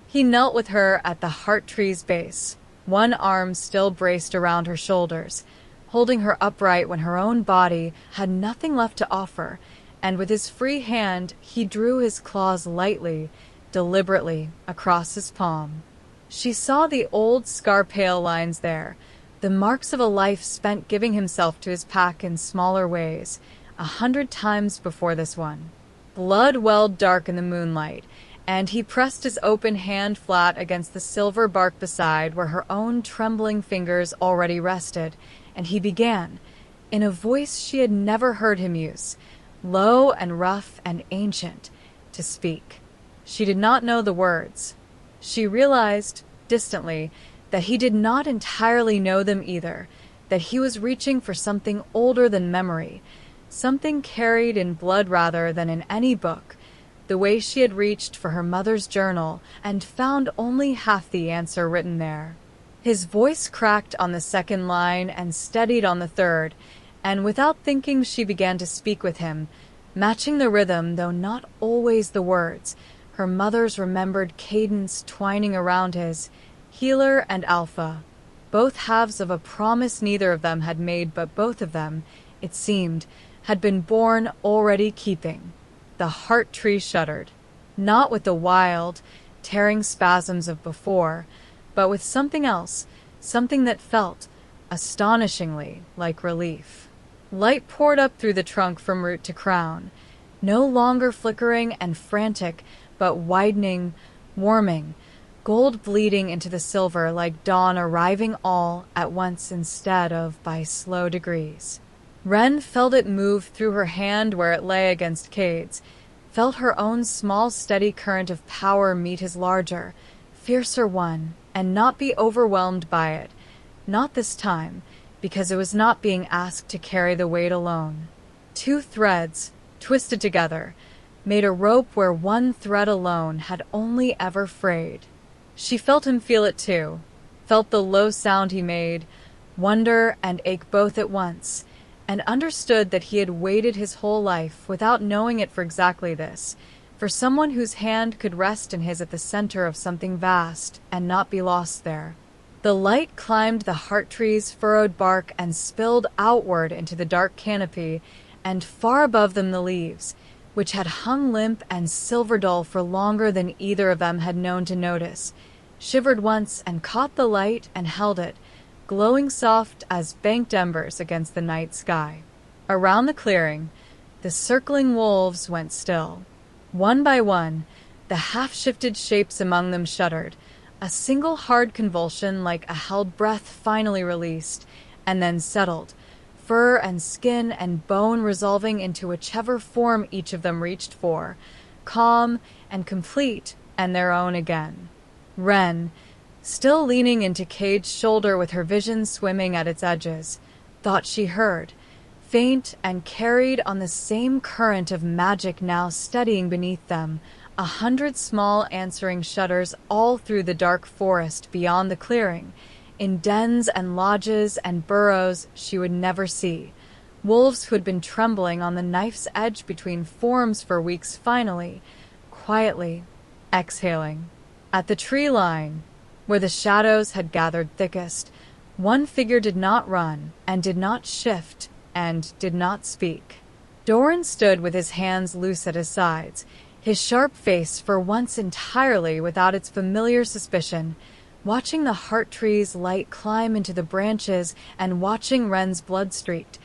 He knelt with her at the heart tree's base, one arm still braced around her shoulders, holding her upright when her own body had nothing left to offer, and with his free hand he drew his claws lightly, deliberately, across his palm. She saw the old scar-pale lines there, the marks of a life spent giving himself to his pack in smaller ways, 100 times before this one. Blood welled dark in the moonlight, and he pressed his open hand flat against the silver bark beside where her own trembling fingers already rested, and he began, in a voice she had never heard him use, low and rough and ancient, to speak. She did not know the words. She realized, distantly, that he did not entirely know them either, that he was reaching for something older than memory, something carried in blood rather than in any book, the way she had reached for her mother's journal and found only half the answer written there. His voice cracked on the second line and steadied on the third, and without thinking she began to speak with him, matching the rhythm though not always the words, her mother's remembered cadence twining around his, healer and alpha, both halves of a promise neither of them had made, but both of them, it seemed, had been born already keeping. The heart tree shuddered, not with the wild, tearing spasms of before, but with something else, something that felt, astonishingly, like relief. Light poured up through the trunk from root to crown, no longer flickering and frantic, but widening, warming, gold bleeding into the silver like dawn arriving all at once instead of by slow degrees. Wren felt it move through her hand where it lay against Cade's, felt her own small steady current of power meet his larger, fiercer one, and not be overwhelmed by it, not this time, because it was not being asked to carry the weight alone. Two threads, twisted together, made a rope where one thread alone had only ever frayed. She felt him feel it too, felt the low sound he made, wonder and ache both at once, and understood that he had waited his whole life, without knowing it for exactly this, for someone whose hand could rest in his at the center of something vast and not be lost there. The light climbed the heart tree's furrowed bark and spilled outward into the dark canopy, and far above them the leaves, which had hung limp and silver-dull for longer than either of them had known to notice, shivered once and caught the light and held it, glowing soft as banked embers against the night sky. Around the clearing, the circling wolves went still. One by one, the half-shifted shapes among them shuddered, a single hard convulsion like a held breath finally released, and then settled, fur and skin and bone resolving into whichever form each of them reached for, calm and complete and their own again. Wren, still leaning into Cade's shoulder with her vision swimming at its edges, thought she heard, faint and carried on the same current of magic now steadying beneath them, 100 small answering shudders all through the dark forest beyond the clearing, in dens and lodges and burrows she would never see, wolves who had been trembling on the knife's edge between forms for weeks finally, quietly, exhaling. At the tree line, where the shadows had gathered thickest, one figure did not run, and did not shift, and did not speak. Doran stood with his hands loose at his sides, his sharp face for once entirely without its familiar suspicion, watching the heart tree's light climb into the branches and watching Wren's blood-streaked,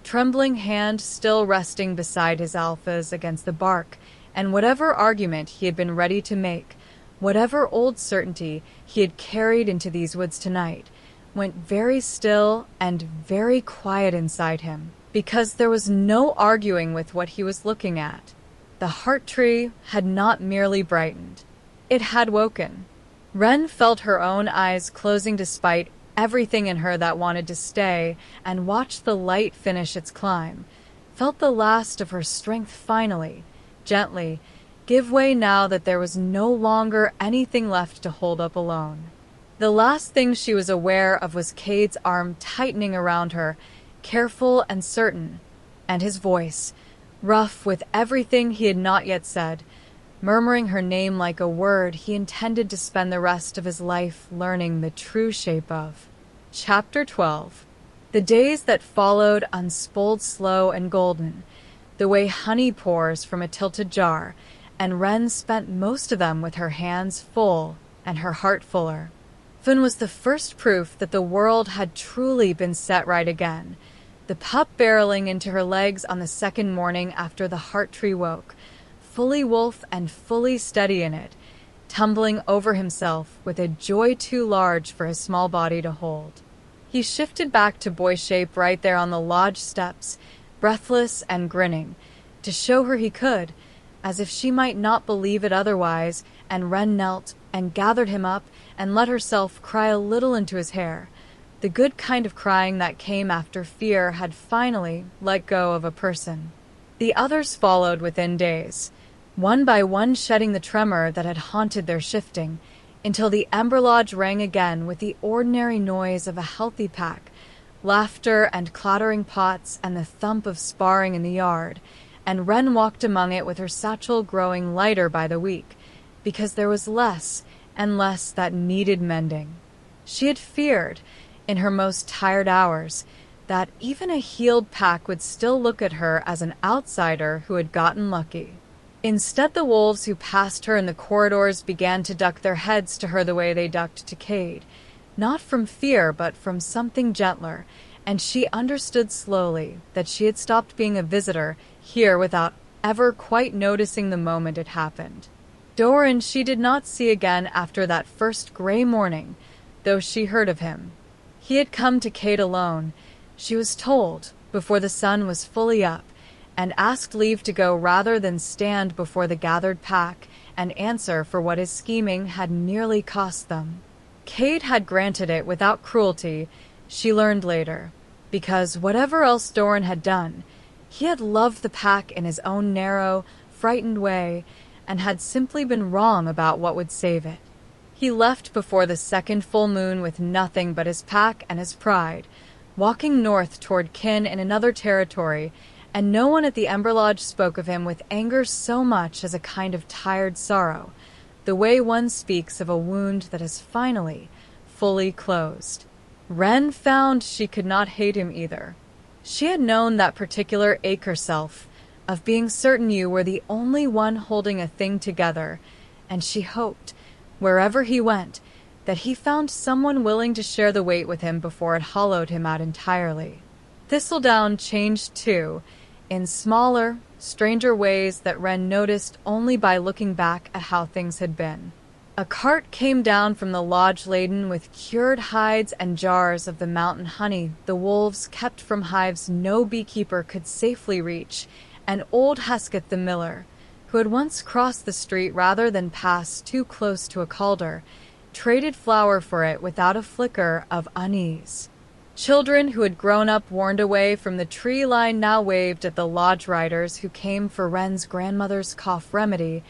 trembling hand still resting beside his alphas against the bark, and whatever argument he had been ready to make, whatever old certainty he had carried into these woods tonight, went very still and very quiet inside him, because there was no arguing with what he was looking at. The heart tree had not merely brightened. It had woken. Wren felt her own eyes closing despite everything in her that wanted to stay, and watched the light finish its climb, felt the last of her strength finally, gently, give way now that there was no longer anything left to hold up alone. The last thing she was aware of was Cade's arm tightening around her, careful and certain, and his voice, rough with everything he had not yet said, murmuring her name like a word he intended to spend the rest of his life learning the true shape of. Chapter 12. The days that followed unspooled slow and golden, the way honey pours from a tilted jar, and Wren spent most of them with her hands full and her heart fuller. Fun was the first proof that the world had truly been set right again, the pup barreling into her legs on the second morning after the heart tree woke, fully wolf and fully steady in it, tumbling over himself with a joy too large for his small body to hold. He shifted back to boy shape right there on the lodge steps, breathless and grinning, to show her he could, as if she might not believe it otherwise, and Wren knelt and gathered him up and let herself cry a little into his hair, the good kind of crying that came after fear had finally let go of a person. The others followed within days, one by one shedding the tremor that had haunted their shifting, until the Ember Lodge rang again with the ordinary noise of a healthy pack, laughter and clattering pots and the thump of sparring in the yard, and Wren walked among it with her satchel growing lighter by the week, because there was less and less that needed mending. She had feared, in her most tired hours, that even a healed pack would still look at her as an outsider who had gotten lucky. Instead, the wolves who passed her in the corridors began to duck their heads to her the way they ducked to Cade, not from fear but from something gentler, and she understood slowly that she had stopped being a visitor here without ever quite noticing the moment it happened. Doran she did not see again after that first gray morning, though she heard of him. He had come to Cade alone, she was told, before the sun was fully up, and asked leave to go rather than stand before the gathered pack and answer for what his scheming had nearly cost them. Cade had granted it without cruelty, she learned later, because whatever else Doran had done, he had loved the pack in his own narrow, frightened way, and had simply been wrong about what would save it. He left before the second full moon with nothing but his pack and his pride, walking north toward kin in another territory, and no one at the Ember Lodge spoke of him with anger so much as a kind of tired sorrow, the way one speaks of a wound that is finally, fully closed. Wren found she could not hate him either. She had known that particular ache herself, of being certain you were the only one holding a thing together, and she hoped, wherever he went, that he found someone willing to share the weight with him before it hollowed him out entirely. Thistledown changed too, in smaller, stranger ways that Wren noticed only by looking back at how things had been. A cart came down from the lodge laden with cured hides and jars of the mountain honey the wolves kept from hives no beekeeper could safely reach, and old Hesketh the miller, who had once crossed the street rather than pass too close to a calder, traded flour for it without a flicker of unease. Children who had grown up warned away from the tree line now waved at the lodge riders who came for Wren's grandmother's cough remedy,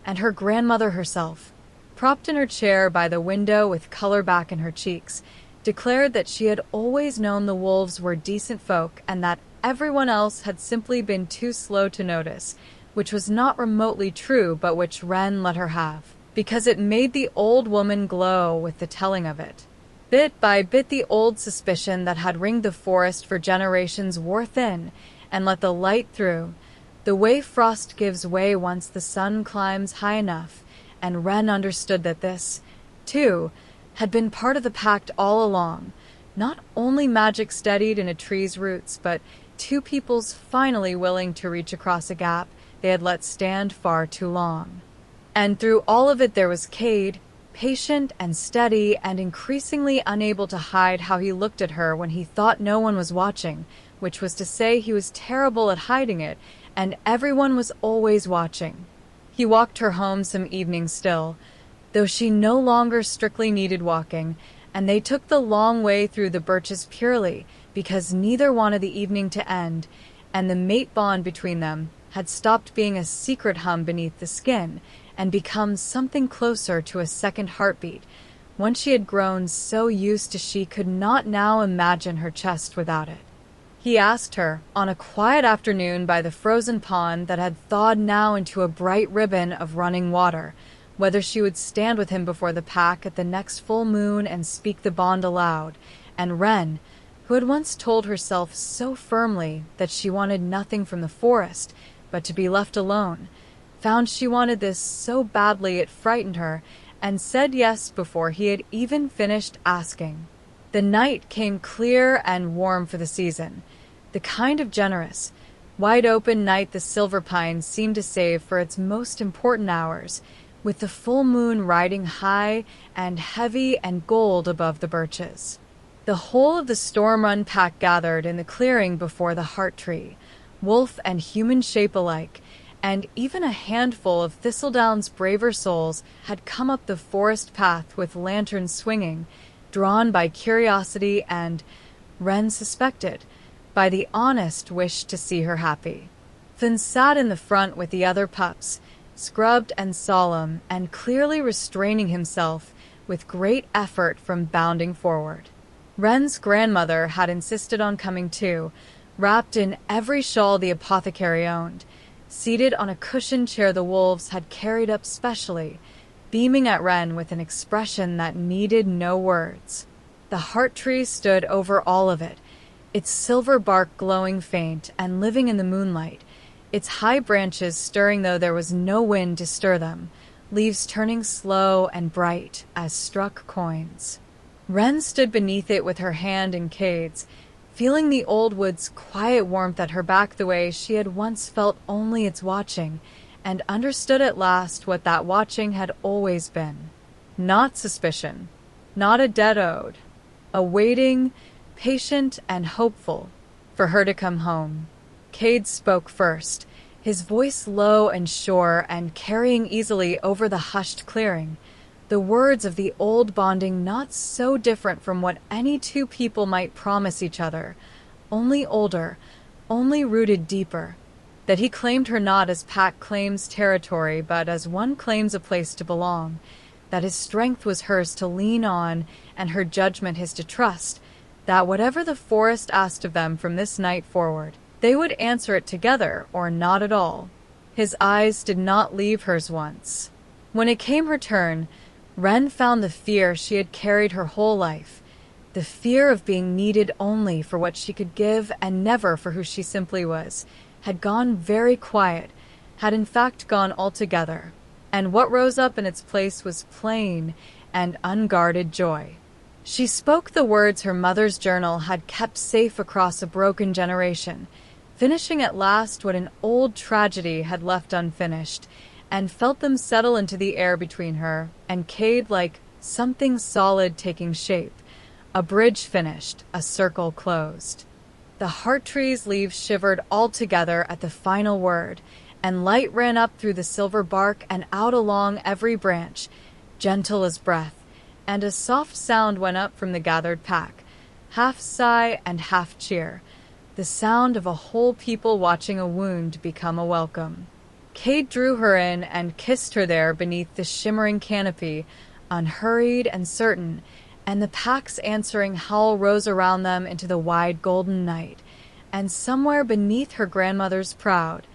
and her grandmother herself, propped in her chair by the window with color back in her cheeks, declared that she had always known the wolves were decent folk and that everyone else had simply been too slow to notice, which was not remotely true but which Wren let her have, because it made the old woman glow with the telling of it. Bit by bit the old suspicion that had ringed the forest for generations wore thin and let the light through, the way frost gives way once the sun climbs high enough, and Wren understood that this, too, had been part of the pact all along, not only magic steadied in a tree's roots, but two peoples finally willing to reach across a gap they had let stand far too long. And through all of it there was Cade, patient and steady and increasingly unable to hide how he looked at her when he thought no one was watching, which was to say he was terrible at hiding it, and everyone was always watching. He walked her home some evenings still, though she no longer strictly needed walking, and they took the long way through the birches purely because neither wanted the evening to end, and the mate bond between them had stopped being a secret hum beneath the skin and become something closer to a second heartbeat, once she had grown so used to she could not now imagine her chest without it. He asked her, on a quiet afternoon by the frozen pond that had thawed now into a bright ribbon of running water, whether she would stand with him before the pack at the next full moon and speak the bond aloud. And Wren, who had once told herself so firmly that she wanted nothing from the forest but to be left alone, found she wanted this so badly it frightened her, and said yes before he had even finished asking. The night came clear and warm for the season, the kind of generous, wide-open night the silver pine seemed to save for its most important hours, with the full moon riding high and heavy and gold above the birches. The whole of the storm-run pack gathered in the clearing before the heart tree, wolf and human shape alike, and even a handful of Thistledown's braver souls had come up the forest path with lanterns swinging, drawn by curiosity and, Wren suspected, by the honest wish to see her happy. Finn sat in the front with the other pups, scrubbed and solemn, and clearly restraining himself with great effort from bounding forward. Wren's grandmother had insisted on coming too, wrapped in every shawl the apothecary owned, seated on a cushioned chair the wolves had carried up specially, beaming at Wren with an expression that needed no words. The heart tree stood over all of it, its silver bark glowing faint and living in the moonlight, its high branches stirring though there was no wind to stir them, leaves turning slow and bright as struck coins. Wren stood beneath it with her hand in Cade's, feeling the old wood's quiet warmth at her back the way she had once felt only its watching, and understood at last what that watching had always been. Not suspicion, not a dead ode, a waiting, patient and hopeful, for her to come home. Cade spoke first, his voice low and sure and carrying easily over the hushed clearing, the words of the old bonding not so different from what any two people might promise each other, only older, only rooted deeper, that he claimed her not as pack claims territory but as one claims a place to belong, that his strength was hers to lean on and her judgment his to trust, that whatever the forest asked of them from this night forward, they would answer it together or not at all. His eyes did not leave hers once. When it came her turn, Wren found the fear she had carried her whole life, the fear of being needed only for what she could give and never for who she simply was, had gone very quiet, had in fact gone altogether, and what rose up in its place was plain and unguarded joy. She spoke the words her mother's journal had kept safe across a broken generation, finishing at last what an old tragedy had left unfinished, and felt them settle into the air between her and Cade like something solid taking shape, a bridge finished, a circle closed. The heart tree's leaves shivered all together at the final word, and light ran up through the silver bark and out along every branch, gentle as breath, and a soft sound went up from the gathered pack, half sigh and half cheer, the sound of a whole people watching a wound become a welcome. Cade drew her in and kissed her there beneath the shimmering canopy, unhurried and certain, and the pack's answering howl rose around them into the wide golden night, and somewhere beneath her grandmother's proud,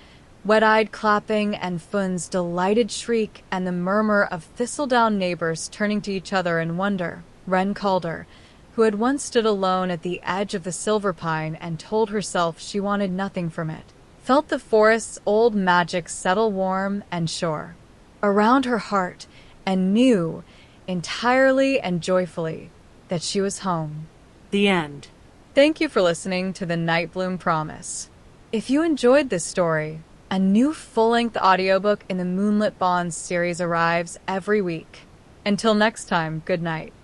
wet-eyed clapping and Funn's delighted shriek and the murmur of Thistledown neighbors turning to each other in wonder, Wren Calder, who had once stood alone at the edge of the silver pine and told herself she wanted nothing from it, felt the forest's old magic settle warm and sure around her heart, and knew, entirely and joyfully, that she was home. The end. Thank you for listening to the Nightbloom Promise. If you enjoyed this story, a new full-length audiobook in the Moonlit Bonds series arrives every week. Until next time, good night.